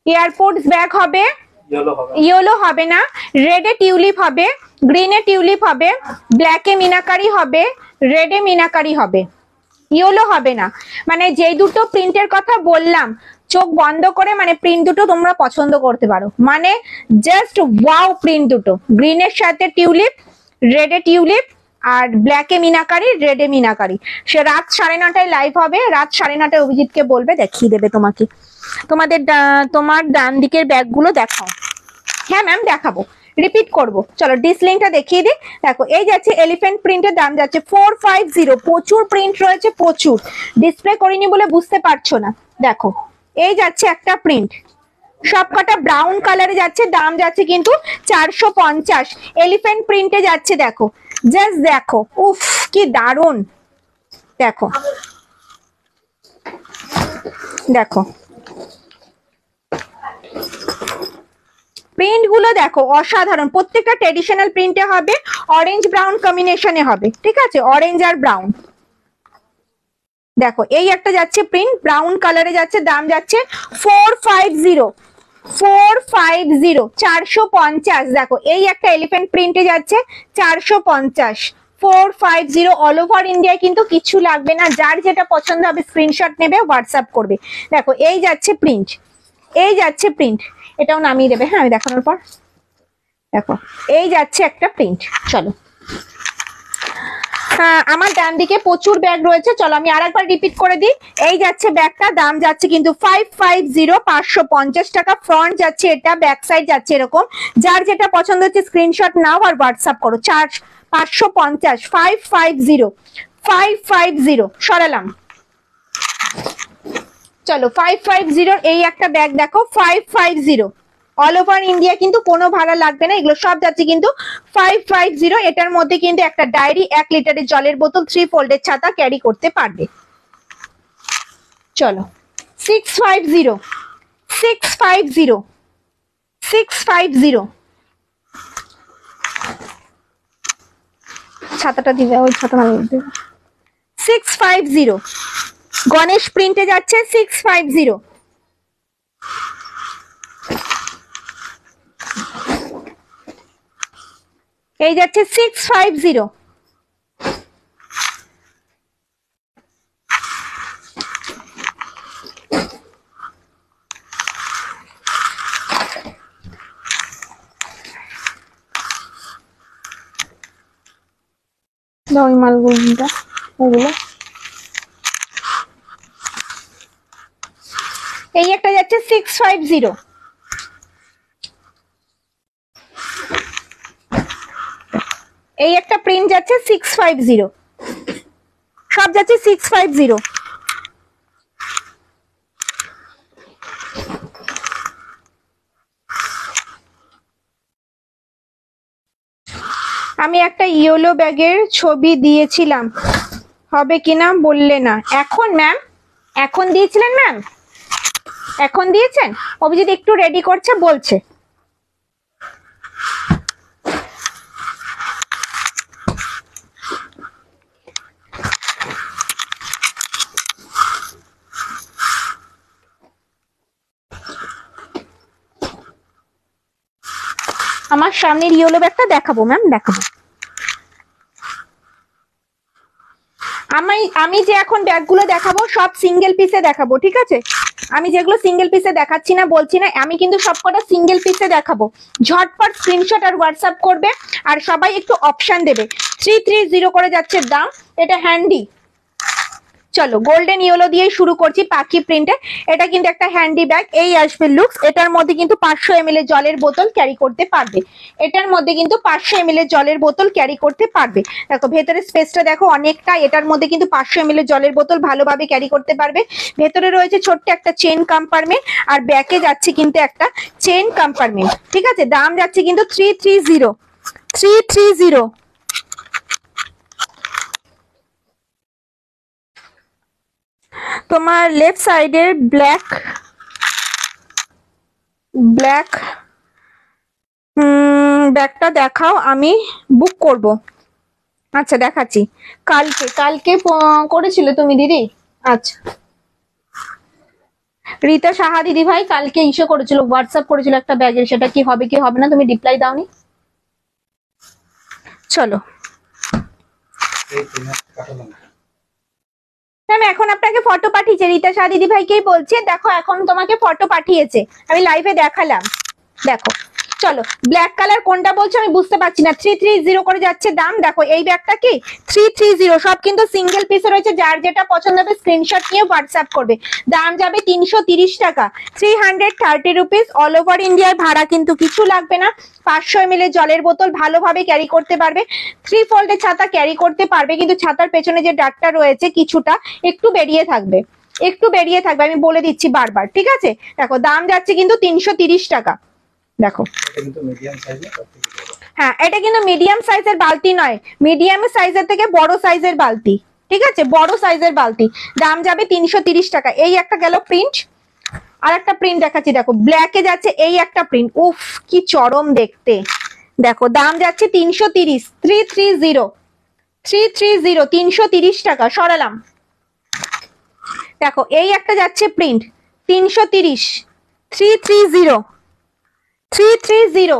এয়ারপোর্টস ব্যাগ হবে, ইয়েলো হবে না, রেডে টিউলিপ হবে, গ্রিনে টিউলিপ হবে, ব্ল্যাকে মিনাকারি হবে, রেডে মিনাকারি হবে, ইয়েলো হবে না। মানে যেই দুটো প্রিন্টের কথা বললাম, চোখ বন্ধ করে মানে প্রিন্ট দুটো তোমরা পছন্দ করতে পারো, মানে জাস্ট ওয়াও প্রিন্ট দুটো, গ্রিনের সাথে টিউলিপ, রেডে টিউলিপ আর ব্ল্যাকে মিনাকারি, রেডে মিনাকারি। সে রাত 9:30টায় লাইভ হবে, রাত 9:30টায় অভিজিৎকে বলবে দেখিয়ে দেবে তোমাকে। তোমার ডান দিকের ব্যাগগুলো দেখাও। হ্যাঁ ম্যাম দেখাবো, রিপিট করব। চলো ডিসলিংটা দেখিয়ে দিই। দেখো এই যাচ্ছে এলিফ্যান্ট প্রিন্টের, দাম যাচ্ছে 450। প্রচুর প্রিন্ট রয়েছে, প্রচুর। ডিসপ্লে করিনি বলে বুঝতে পারছো না। দেখো এই যাচ্ছে একটা প্রিন্ট, সবকটা ব্রাউন কালারে যাচ্ছে, দাম যাচ্ছে কিন্তু 450। এলিফ্যান্ট প্রিন্টে যাচ্ছে, দেখো জাস্ট দেখো, উফ কি দারুন। দেখো দেখো প্রিন্ট গুলো দেখো, অসাধারণ। প্রত্যেকটা ট্রেডিশনাল প্রিন্টে হবে, অরেঞ্জ ব্রাউন কম্বিনেশনে হবে, ঠিক আছে, অরেঞ্জ আর ব্রাউন। দেখো এই একটা যাচ্ছে প্রিন্ট, ব্রাউন কালারে যাচ্ছে, দাম যাচ্ছে 450। 450। দেখো এই একটা এলিফ্যান্ট প্রিন্টে যাচ্ছে 450। 450 অল ওভার ইন্ডিয়ায়, কিন্তু কিছু লাগবে না, যার যেটা পছন্দ হবে স্ক্রিনশট নেবে, হোয়াটসঅ্যাপ করবে। দেখো এই যাচ্ছে প্রিন্ট, এই যাচ্ছে প্রিন্ট, এটাও নামিয়ে দেবে, হ্যাঁ আমি দেখানোর পর। দেখো এই যাচ্ছে একটা প্রিন্ট। চলো আমার ডান দিকে প্রচুর ব্যাগ রয়েছে, চলো আমি আরেকবার রিপিট করে দিই। এই যাচ্ছে ব্যাগটা, দাম যাচ্ছে কিন্তু 550, 550 টাকা। ফ্রন্ট যাচ্ছে এটা, ব্যাক সাইড যাচ্ছে এরকম। যার যেটা পছন্দ হচ্ছে স্ক্রিনশট নাও আর হোয়াটসঅ্যাপ করো। 550, 550, 550 সরালাম। চলো 550 এই একটা ব্যাগ দেখো, 550 অল ওভার ইন্ডিয়া, কিন্তু কোনো ভাড়া লাগবে না, এগুলো সব যাচ্ছে কিন্তু 550। এটার মধ্যে কিন্তু একটা ডায়েরি, 1 লিটারের জলের বোতল, 3 ফোল্ডের ছাতা ক্যারি করতে পারবে। চলো 650, 650, 650 ছাতাটা দিবে, ওই ছাতা না দিবে। 650 গণেশ প্রিন্টে যাচ্ছে 650। এই যাচ্ছে 650। ওই মালগুলো ওগুলো, এই একটা যাচ্ছে 650। এই একটা প্রিন্ট যাচ্ছে 650, সব যাচ্ছে 650। আমি একটা ইয়েলো ব্যাগের ছবি দিয়েছিলাম, হবে কিনা বললে না। এখন ম্যাম, এখন দিয়েছিলেন ম্যাম, এখন দিয়েছেন? অভিজিৎ একটু রেডি করছে, বলছে। আমার সামনের ইয়েলো ব্যাগটা দেখাবো ম্যাম, দেখাবো। আমি যে এখন ব্যাগগুলো দেখাবো সব সিঙ্গেল পিসে দেখাবো, ঠিক আছে? আমি যেগুলো সিঙ্গেল পিসে দেখাচ্ছি না, বলছি না, আমি কিন্তু সবকটা সিঙ্গেল পিসে দেখাবো। ঝটপট স্ক্রিনশট আর হোয়াটসঅ্যাপ করবে, আর সবাই একটু অপশন দেবে। 330 করে যাচ্ছে দাম, এটা হ্যান্ডি। চলো গোল্ডেন ইয়েলো দিয়ে শুরু করছি, পাখি প্রিন্টে। এটা কিন্তু একটা হ্যান্ডি ব্যাগ, এই আসবে লুকস। এটার মধ্যে কিন্তু 500 ml এর জলের বোতল ক্যারি করতে পারবে। এটার মধ্যে কিন্তু 500 ml এর জলের বোতল ক্যারি করতে পারবে। দেখো ভেতরে স্পেসটা দেখো অনেকটা, এটার মধ্যে কিন্তু 500 ml এর জলের বোতল ভালোভাবে ক্যারি করতে পারবে। ভেতরে রয়েছে ছোট্ট একটা চেন কম্পার্টমেন্ট, আর ব্যাকে যাচ্ছে কিন্তু একটা চেন কম্পার্টমেন্ট, ঠিক আছে? দাম যাচ্ছে কিন্তু 330, 330। তোমার লেফট সাইডের ব্ল্যাক ব্ল্যাক ব্যাগটা দেখাও, আমি বুক করব। আচ্ছা দেখাচ্ছি, কালকে কালকে করেছিলে তুমি দিদি? আচ্ছা, রীতা সাহা দিদি ভাই কালকে ইস্যু করেছিল, হোয়াটসঅ্যাপ করেছিল একটা ব্যাগের, সেটা কি হবে কি হবে না তুমি রিপ্লাই দাওনি। চলো ম্যাম, এখন আপনাকে ফটো পাঠিয়েছে, রীতা শাহ দিদি ভাইকেই বলছে। দেখো এখন তোমাকে ফটো পাঠিয়েছে, আমি লাইভে দেখালাম, দেখো। চলো ব্ল্যাক কালার কোনটা বলছো আমি বুঝতে পারছি না। 330 করে যাচ্ছে দাম। দেখো এই ব্যাগটা কি 330, সব কিন্তু সিঙ্গেল পিসে রয়েছে। যার যেটা পছন্দ হবে স্ক্রিনশট নিয়ে হোয়াটসঅ্যাপ করবে। দাম যাবে 330 টাকা, 330 রুপিস। অল ওভার ইন্ডিয়ার ভাড়া কিন্তু কিছু লাগবে না। 500 ml জলের বোতল ভালোভাবে ক্যারি করতে পারবে। 3 ফোল্ডের ছাতা ক্যারি করতে পারবে, কিন্তু ছাতার পেছনে যে ডাটটা রয়েছে কিছুটা একটু বেরিয়ে থাকবে, একটু বেরিয়ে থাকবে, আমি বলে দিচ্ছি বারবার, ঠিক আছে। দেখো দাম যাচ্ছে কিন্তু 330 টাকা। দেখো এটা কিন্তু মিডিয়াম সাইজের। হ্যাঁ, এটা কিন্তু মিডিয়াম সাইজের বালতি নয়, মিডিয়াম সাইজের থেকে বড় সাইজের বালতি, ঠিক আছে, বড় সাইজের বালতি। দাম যাবে 330 টাকা। এই একটা গেল প্রিন্ট, আর একটা প্রিন্ট দেখাচ্ছি। দেখো ব্ল্যাকে যাচ্ছে এই একটা প্রিন্ট, উফ কি চরম দেখতে। দেখো দাম যাচ্ছে 330, 330 টাকা। সরালাম। দেখো এই একটা যাচ্ছে প্রিন্ট 330, 330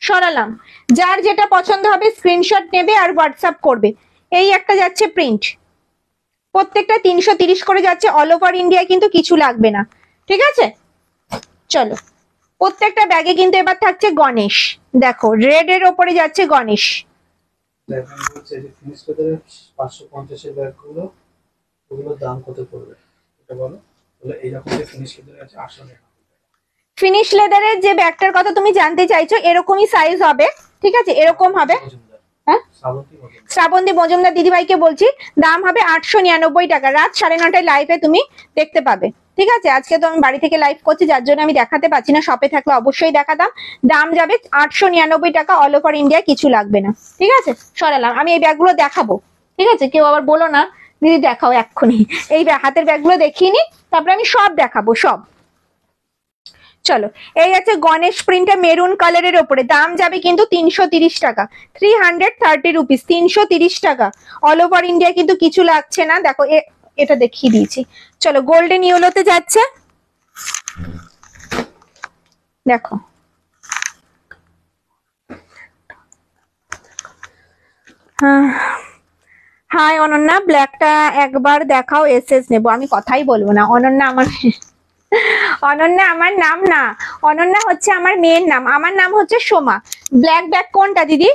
সরালাম। যার যেটা পছন্দ হবে স্ক্রিনশট নেবে আর হোয়াটসঅ্যাপ করবে। এই একটা যাচ্ছে প্রিন্ট, প্রত্যেকটা 330 করে যাচ্ছে। অল ওভার ইন্ডিয়া কিন্তু কিছু লাগবে না, ঠিক আছে। চলো প্রত্যেকটা ব্যাগে কিন্তু এবার থাকছে গণেশ। দেখো রেড এর ওপরে যাচ্ছে গণেশ। দেখেন হচ্ছে যে ফিনিশ লেদারের 550 এর ব্যাগগুলো, ওগুলোর দাম কত পড়বে এটা বলো। তাহলে এইরকম যে ফিনিশ লেদার আছে 800 টাকা। ফিনিশ লেদারের যে ব্যাগটার কথা তুমি জানতে চাইছো এরকমই সাইজ হবে, ঠিক আছে, এরকম হবে। হ্যাঁ শ্রাবন্তী মজুমদার দিদিভাইকে বলছি, দাম হবে 899 টাকা। রাত 9:30টায় লাইভে তুমি দেখতে পাবে, ঠিক আছে। আজকে তো আমি বাড়ি থেকে লাইভ করছি, যার জন্য আমি দেখাতে পাচ্ছি না, শপে থাকলে অবশ্যই দেখাতাম। দাম যাবে 899 টাকা। অল ওভার ইন্ডিয়া কিছু লাগবে না, ঠিক আছে। সরালাম। আমি এই ব্যাগগুলো দেখাবো, ঠিক আছে, কেউ আবার বলো না দিদি দেখাও এক্ষুনি। এই হাতের ব্যাগগুলো দেখিয়ে নি, তারপরে আমি সব দেখাবো সব। চলো এই আছে গণেশ প্রিন্টে মেরুন কালারের ওপরে, দাম যাবে কিন্তু 330 টাকা, 330 রুপিস, 330 টাকা। অল ওভার ইন্ডিয়া কিন্তু কিছু লাগছে না। দেখো এটা দেখিয়ে দিয়েছি। চলো গোল্ডেন ইয়েলোতে যাচ্ছে। দেখো হাই অনন্যা, ব্ল্যাকটা একবার দেখাও, এসএস নেবো। আমি কথাই বলবো না অনন্যা, আমার অনন্যা আমার নাম না, অনন্যা হচ্ছে আমার মেয়ের নাম। আমার নাম হচ্ছে সোমা। ব্ল্যাক ব্যাগ কোনটা দিদি?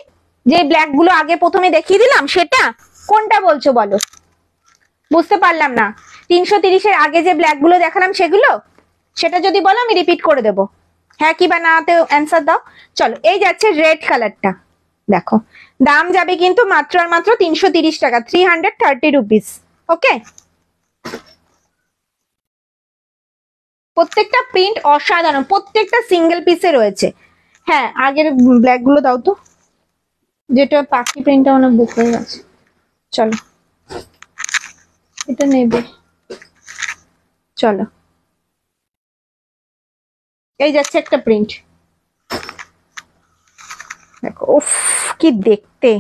যে ব্ল্যাক গুলো আগে প্রথমে দেখিয়ে দিলাম সেটা? কোনটা বলছো বলো, বুঝতে পারলাম না। 330-এর আগে যে ব্ল্যাক গুলো দেখালাম সেগুলো? সেটা যদি বলো আমি রিপিট করে দেবো, হ্যাঁ কি বা নাতে অ্যান্সার দাও। চলো এই যাচ্ছে রেড কালারটা। দেখো দাম যাবে কিন্তু মাত্র আর মাত্র 330 টাকা, 330 রুপিস। ওকে, প্রত্যেকটা প্রিন্ট অসাধারণ, প্রত্যেকটা সিঙ্গেল পিসে রয়েছে। হ্যাঁ আগের ব্ল্যাক গুলো দাও তো, যেটা পাখি প্রিন্টটা অনেক বুক হয়ে গেছে। চলো এটা নেবে। চলো এই যাচ্ছে একটা প্রিন্ট। দেখো উফ কি দেখতে।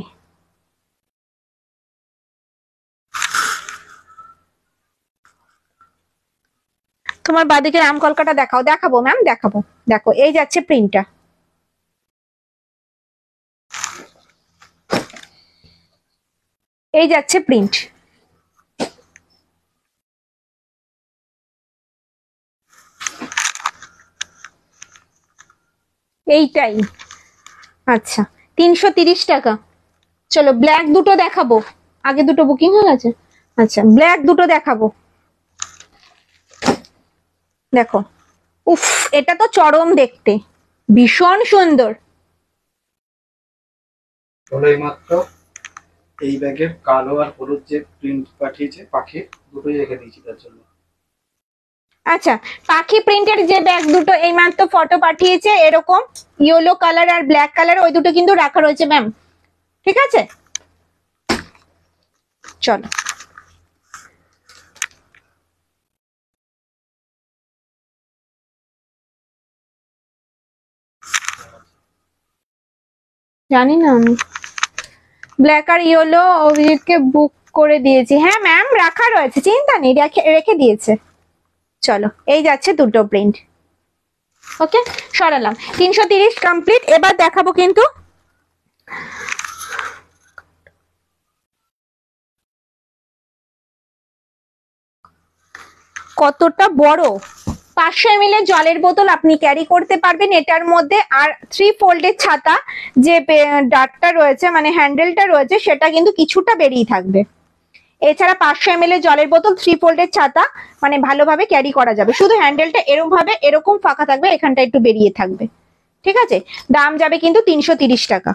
তোমার বাদিকে রাম কলকাটা দেখাও। দেখাবো ম্যাম দেখাবো। দেখো এই যাচ্ছে প্রিন্টটা, এই যাচ্ছে প্রিন্ট। এইটাই, আচ্ছা 330 টাকা। চলো ব্ল্যাক দুটো দেখাবো, আগে দুটো বুকিং হয়ে গেছে। আচ্ছা ব্ল্যাক দুটো দেখাবো। দেখো উফ এটা তো চরম দেখতে, ভীষণ সুন্দর। হলো এইমাত্র এই ব্যাগের কালো আর হলুদ যে প্রিন্ট পাঠিয়েছে পাখির, দুটোই রেখে দিয়েছি তার জন্য। আচ্ছা পাখি প্রিন্টের যে ব্যাগ দুটো এইমাত্র ফটো পাঠিয়েছে এরকম ইয়েলো কালার আর ব্ল্যাক কালার, ওই দুটো কিন্তু রাখা রয়েছে ম্যাম, ঠিক আছে। চলো জানি না আমি, ব্ল্যাক আর ইয়েলো অভিজিৎকে বুক করে দিয়েছি। হ্যাঁ ম্যাম রাখা রয়েছে, চিন্তা নেই, রেখে দিয়েছে। চলো এই যাচ্ছে দুটো প্রিন্ট। ওকে সরালাম। 330 কমপ্লিট। এবার দেখাবো কিন্তু কতটা বড়, 500 ml এর জলের বোতল আপনি ক্যারি করতে পারবেন এটার মধ্যে। আর 3 ফোল্ডের ছাতা, যে ডাটটা রয়েছে মানে হ্যান্ডেলটা রয়েছে সেটা কিন্তু কিছুটা বেরিয়ে থাকবে। এছাড়া 500 ml এর জলের বোতল 3 ফোল্ডের ছাতা মানে ভালোভাবে ক্যারি করা যাবে, শুধু হ্যান্ডেলটা এরকম ভাবে এরকম ফাঁকা থাকবে, এখানটা একটু বেরিয়ে থাকবে। ঠিক আছে, দাম যাবে কিন্তু 330 টাকা।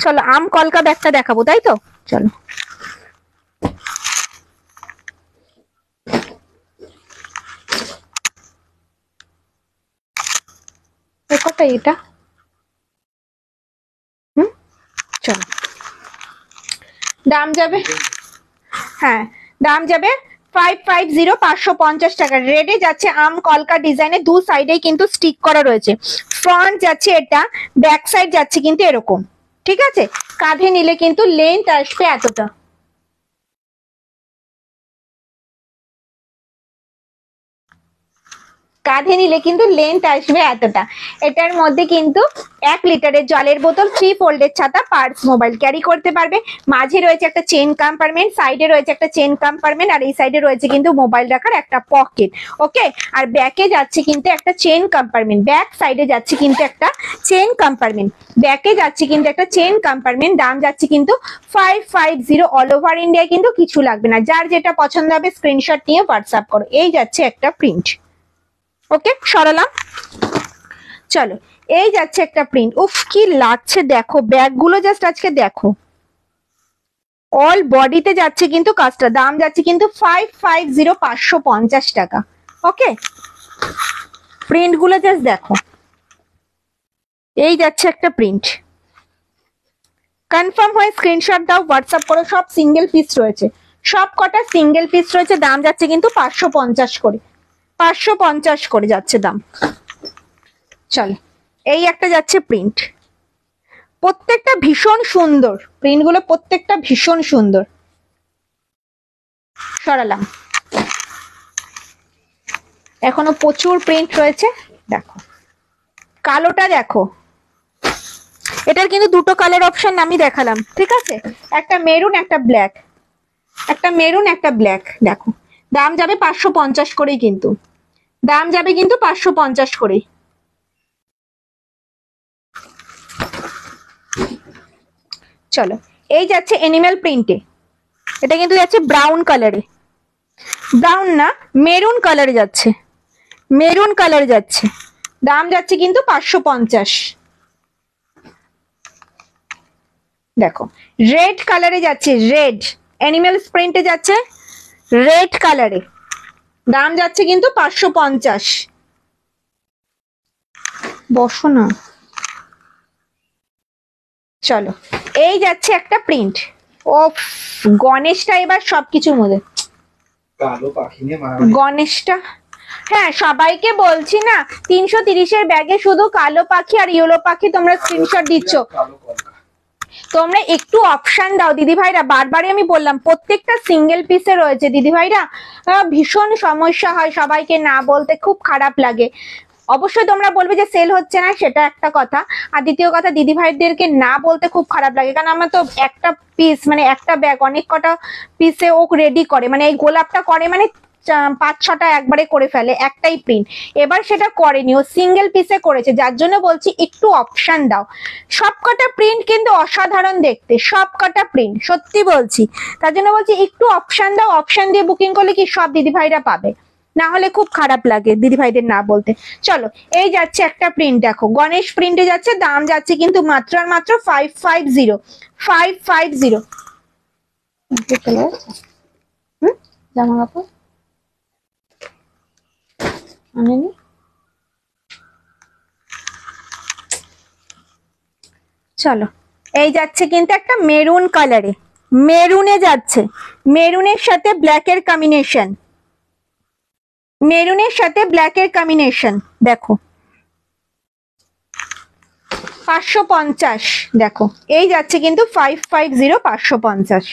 চলো আম কলকা ব্যাগটা দেখাবো, তাই তো? চলো কত এটা? চলো দাম যাবে, হ্যাঁ দাম যাবে 550, 550 টাকা। রেডে যাচ্ছে আম কলকা ডিজাইনে, দু সাইডেই কিন্তু স্টিক করা রয়েছে। ফ্রন্ট যাচ্ছে এটা, ব্যাক সাইড যাচ্ছে কিন্তু এরকম। ঠিক আছে, কাঁধে নিলে কিন্তু লেন্থ আসবে এতটা। কাঁধে নিলে কিন্তু লেন্থ আসবে এতটা। এটার মধ্যে কিন্তু 1 লিটারের জলের বোতল, 3 ফোল্ডের ছাতা, পার্স, মোবাইল ক্যারি করতে পারবে। মাঝে রয়েছে একটা চেন কম্পার্টমেন্ট, সাইডে রয়েছে একটা চেন কম্পার্টমেন্ট, আর এই সাইডে রয়েছে কিন্তু মোবাইল রাখার একটা পকেট। ওকে, আর ব্যাকে যাচ্ছে কিন্তু একটা চেন কম্পার্টমেন্ট, ব্যাক সাইডে যাচ্ছে কিন্তু একটা চেন কম্পার্টমেন্ট, ব্যাকে যাচ্ছে কিন্তু একটা চেন কম্পার্টমেন্ট। দাম যাচ্ছে কিন্তু 550। অল ওভার ইন্ডিয়া কিন্তু কিছু লাগবে না, যার যেটা পছন্দ হবে স্ক্রিনশট নিয়ে হোয়াটসঅ্যাপ করো। এই যাচ্ছে একটা প্রিন্ট। ওকে সরালাম। চলো এই যাচ্ছে একটা প্রিন্ট। উফ কি লাগছে দেখো, ব্যাগগুলো জাস্ট আজকে দেখো, অল বডিতে যাচ্ছে কিন্তু কাজটা। দাম যাচ্ছে কিন্তু 550, 550 টাকা। ওকে, প্রিন্ট গুলো জাস্ট দেখো। এই যাচ্ছে একটা প্রিন্ট। কনফার্ম হয়ে স্ক্রিনশট দাও, হোয়াটসঅ্যাপ করো। সব সিঙ্গেল পিস রয়েছে, সব কটা সিঙ্গেল পিস রয়েছে। দাম যাচ্ছে কিন্তু 550 করে, 550 করে যাচ্ছে দাম। চলো এই একটা যাচ্ছে প্রিন্ট, প্রত্যেকটা ভীষণ সুন্দর, প্রিন্ট গুলো প্রত্যেকটা ভীষণ সুন্দর। সরালাম, এখনো প্রচুর প্রিন্ট রয়েছে। দেখো কালোটা দেখো, এটার কিন্তু দুটো কালার অপশন আমি দেখালাম। ঠিক আছে, একটা মেরুন একটা ব্ল্যাক, একটা মেরুন একটা ব্ল্যাক। দেখো দাম যাবে 550 করেই, কিন্তু দাম যাবে কিন্তু 550 করেই। চলো এই যাচ্ছে এনিমেল প্রিন্টে, এটা কিন্তু যাচ্ছে ব্রাউন কালারে, ব্রাউন না মেরুন কালারে যাচ্ছে, মেরুন কালারে যাচ্ছে। দাম যাচ্ছে কিন্তু 550। দেখো রেড কালারে যাচ্ছে, রেড অ্যানিমেল প্রিন্টে যাচ্ছে রেড কালারে। দাম যাচ্ছে কিন্তু 550। বসো না। চলো এই যাচ্ছে একটা প্রিন্ট। ও গণেশটা এবার সবকিছুর মধ্যে, কালো পাখি নিয়ে মারামারি। গণেশটা, হ্যাঁ সবাইকে বলছি না 330-এর ব্যাগে শুধু কালো পাখি আর ইয়েলো পাখি তোমরা স্ক্রিনশট দিচ্ছ। কালো কলকা। তোমরা একটু অপশন দাও দিদি ভাইরা, বারবারই আমি বললাম প্রত্যেকটা সিঙ্গেল পিসে রয়েছে দিদি ভাইরা। ভীষণ সমস্যা হয়, সবাইকে না বলতে খুব খারাপ লাগে। অবশ্যই তোমরা বলবে যে সেল হচ্ছে না, সেটা একটা কথা। আর দ্বিতীয় কথা দিদি ভাইদেরকে না বলতে খুব খারাপ লাগে, কারণ আমার তো একটা পিস মানে একটা ব্যাগ অনেক কটা পিসে ও রেডি করে, মানে এই গোলাপটা করে মানে 5-6টা একবারে করে ফেলে একটাই প্রিন্ট। এবার সেটা করেনি, ও সিঙ্গেল পিসে করেছে, যার জন্য বলছি একটু অপশন দাও। সবকটা প্রিন্ট কিন্তু অসাধারণ দেখতে, সবকটা প্রিন্ট সত্যি বলছি, তার জন্য বলছি একটু অপশন দাও। অপশন দিয়ে বুকিং করলে কি সব দিদি ভাইরা পাবে, না হলে খুব খারাপ লাগে দিদি ভাইদের না বলতে। চলো এই যাচ্ছে একটা প্রিন্ট, দেখো গণেশ প্রিন্টে যাচ্ছে, দাম যাচ্ছে কিন্তু মাত্র আর মাত্র 550, 550। জামা কাপড় আনেনি। চলো এই যাচ্ছে কিন্তু একটা মেরুন কালারে, মেরুনে যাচ্ছে, মেরুনের সাথে ব্ল্যাকের কম্বিনেশন, মেরুনের সাথে ব্ল্যাকের কম্বিনেশন। দেখো 550। দেখো এই যাচ্ছে কিন্তু 550, 550।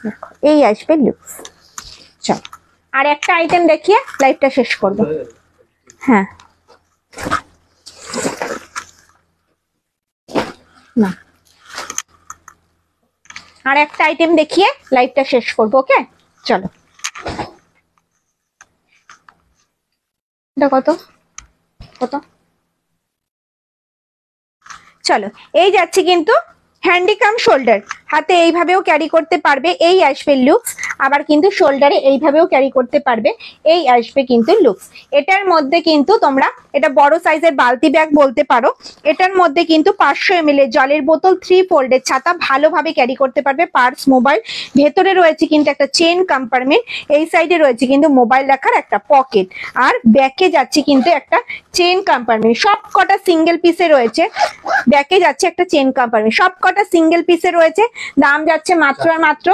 দেখো এই আসবে লুকস। চল আর একটা আইটেম দেখিয়ে লাইভটা শেষ করবো। হ্যাঁ না, আর একটা আইটেম দেখিয়ে লাইভটা শেষ করবো। ওকে চলো এটা কত কত, চলো এই যাচ্ছে কিন্তু হ্যান্ডিকাম শোল্ডার, হাতে এইভাবেও ক্যারি করতে পারবে, এই আসবে লুকস, আবার কিন্তু শোল্ডারে এইভাবেও ক্যারি করতে পারবে, এই আসবে কিন্তু লুকস। এটার মধ্যে কিন্তু তোমরা এটা বড় সাইজের বালতি ব্যাগ বলতে পারো। এটার মধ্যে কিন্তু 500 ml এর জলের বোতল, 3 ফোল্ডের ছাতা ভালোভাবে ক্যারি করতে পারবে, পার্স, মোবাইল। ভেতরে রয়েছে কিন্তু একটা চেন কম্পার্টমেন্ট, এই সাইডে রয়েছে কিন্তু মোবাইল রাখার একটা পকেট, আর ব্যাকে যাচ্ছে কিন্তু একটা চেন কম্পার্টমেন্ট। সব কটা সিঙ্গেল পিসে রয়েছে, ব্যাকে যাচ্ছে একটা চেন কম্পার্টমেন্ট, সব কটা সিঙ্গেল পিসে রয়েছে। দাম যাচ্ছে মাত্র আর মাত্র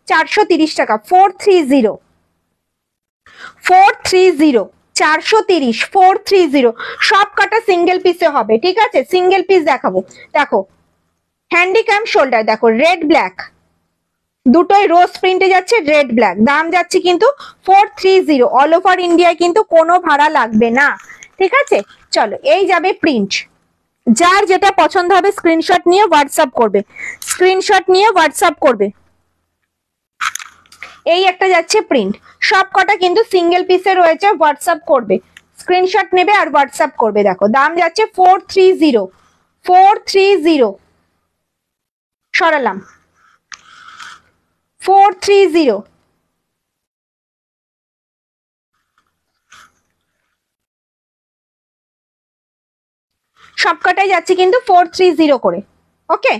430 টাকা। 430 430 430, সব কটা সিঙ্গেল পিসে হবে। ঠিক আছে, সিঙ্গেল পিস দেখাবো। দেখো হ্যান্ডিক্যাম শোল্ডার, দেখো রেড ব্ল্যাক, দুটোই রোজ প্রিন্টে যাচ্ছে, রেড ব্ল্যাক। দাম যাচ্ছে কিন্তু 430, অল ওভার ইন্ডিয়ায় কিন্তু কোনো ভাড়া লাগবে না। ঠিক আছে, চলো এই যাবে প্রিন্ট। যার যেটা পছন্দ হবে স্ক্রিনশট নিয়ে হোয়াটসঅ্যাপ করবে, স্ক্রিনশট নিয়ে হোয়াটসঅ্যাপ করবে। এই একটা যাচ্ছে প্রিন্ট, সব কটা কিন্তু সিঙ্গেল পিসে রয়েছে, হোয়াটসঅ্যাপ করবে, স্ক্রিনশট নেবে আর হোয়াটসঅ্যাপ করবে। দেখো দাম যাচ্ছে 430 430, সরালাম 430। সবকটাই যাচ্ছে কিন্তু 430 করে। ওকে,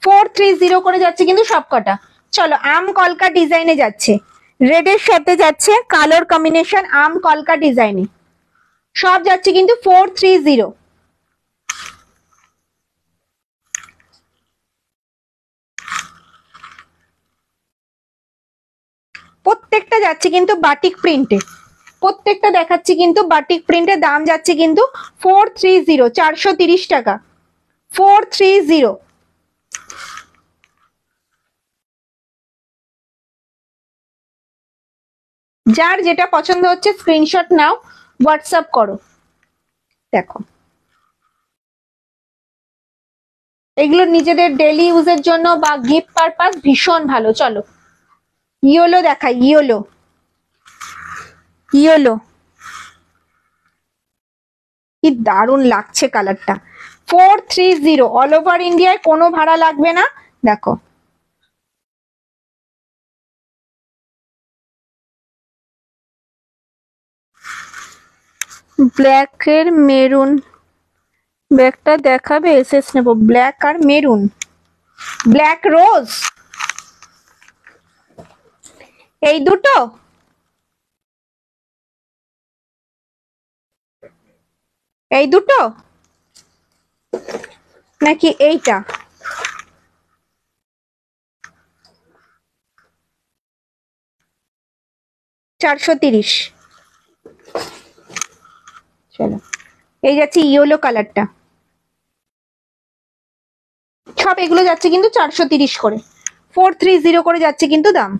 430 করে যাচ্ছে কিন্তু সবকটা। চলো আম কলকা ডিজাইনে যাচ্ছে, রেডের সাথে যাচ্ছে কালোর কম্বিনেশন, আম কলকা ডিজাইনে সব যাচ্ছে কিন্তু 430। প্রত্যেকটা যাচ্ছে কিন্তু বাটিক প্রিন্টে, প্রত্যেকটা দেখাচ্ছি কিন্তু বাটিক প্রিন্টের। দাম যাচ্ছে কিন্তু 430, 430 টাকা, 430। যার যেটা পছন্দ হচ্ছে স্ক্রিনশট নাও, হোয়াটসঅ্যাপ করো। দেখো এগুলো নিজেদের ডেলি ইউজের জন্য বা গিফট পারপাস ভীষণ ভালো। চলো ইয়েলো দেখাই, ইয়েলো, ইয়েলো কি দারুণ লাগছে কালারটা। 430, অল ওভার ইন্ডিয়ায় কোনো ভাড়া লাগবে না। দেখো ব্ল্যাকের মেরুন, ব্যাগটা দেখাবে, এসএস নেব, ব্ল্যাক আর মেরুন, ব্ল্যাক রোজ, এই দুটো, এই দুটো নাকি এইটা? $430। চলো এই যাচ্ছে ইয়েলো কালারটা, সব এগুলো যাচ্ছে কিন্তু 430 করে, 430 করে যাচ্ছে কিন্তু দাম।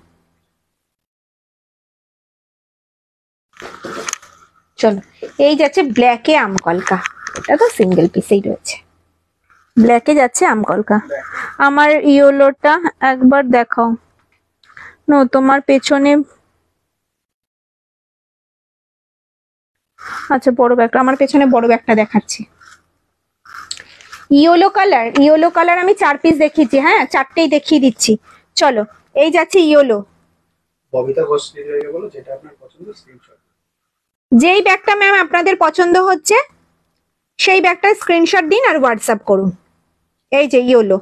চলো এই যাচ্ছে ব্ল্যাকে আম কলকা, এটা তো সিঙ্গেল পিসেই রয়েছে, ব্ল্যাকে যাচ্ছে আম কলকা। আমার ইয়েলোটা একবার দেখাও, নো তোমার পেছনে, আচ্ছা বড় ব্যাগটা, আমার পেছনে বড় ব্যাগটা দেখাচ্ছি। ইয়েলো কালার, ইয়েলো কালার আমি 4 পিস দেখিয়েছি, হ্যাঁ 4টেই দেখিয়ে দিচ্ছি। চলো এই যাচ্ছে ইয়েলো। ববিতা ঘোষ ডিজাইনে বলো যেটা আপনার পছন্দ, স্ক্রিনশট। যেই ব্যাগটা ম্যাম আপনাদের পছন্দ হচ্ছে সেই ব্যাগটা স্ক্রিনশট দিন আর হোয়াটসঅ্যাপ করুন। এই যে ইয়েলো,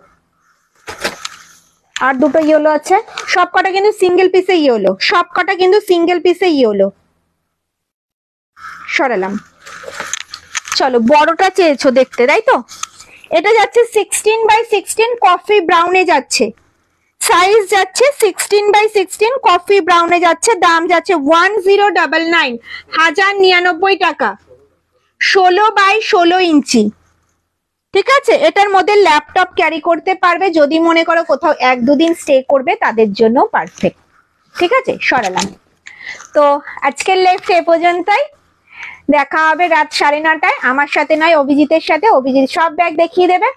আর দুটো ইয়েলো আছে, সব কটা কিন্তু সিঙ্গেল পিসে ইয়েলো, সব কটা কিন্তু সিঙ্গেল পিসে ইয়েলো। সরালাম। চলো বড়টা চেয়েছো দেখতে, তাই তো? এটা যাচ্ছে 16x16 কফি ব্রাউনে যাচ্ছে, সাইজ যাচ্ছে 16x16 কফি ব্রাউনে যাচ্ছে। দাম যাচ্ছে 1099, 1099 টাকা, 16x16 ইঞ্চি। ঠিক আছে, এটার মধ্যে ল্যাপটপ ক্যারি করতে পারবে, যদি মনে করো কোথাও 1-2 দিন স্টে করবে তাদের জন্য পারফেক্ট। ঠিক আছে, সরালাম। তো আজকের লাইভটা এ পর্যন্তই, দেখা হবে রাত 9:30টায় আমার সাথে নয় অভিজিতের সাথে। অভিজিৎ সব ব্যাগ দেখিয়ে দেবে।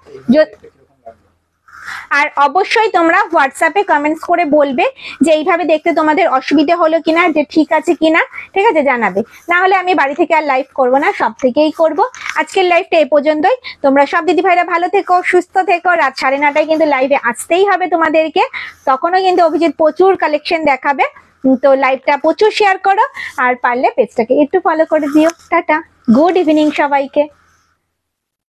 আর অবশ্যই তোমরা হোয়াটসঅ্যাপে কমেন্টস করে বলবে যে এইভাবে দেখতে তোমাদের অসুবিধা হলো কিনা, যে ঠিক আছে কিনা, ঠিক আছে জানাবে। না হলে আমি বাড়ি থেকে আর লাইভ করব না, সব থেকেই করব। আজকের লাইভটা এ পর্যন্তই। তোমরা সব দিদি ভাইরা ভালো থেকো, সুস্থ থেকো। রাত 9:30টায় কিন্তু লাইভে আসতেই হবে তোমাদেরকে, তখনও কিন্তু অভিজিৎ প্রচুর কালেকশন দেখাবে। তো লাইভটা প্রচুর শেয়ার করো, আর পারলে পেজটাকে একটু ফলো করে দিও। টাটা, গুড ইভিনিং সবাইকে।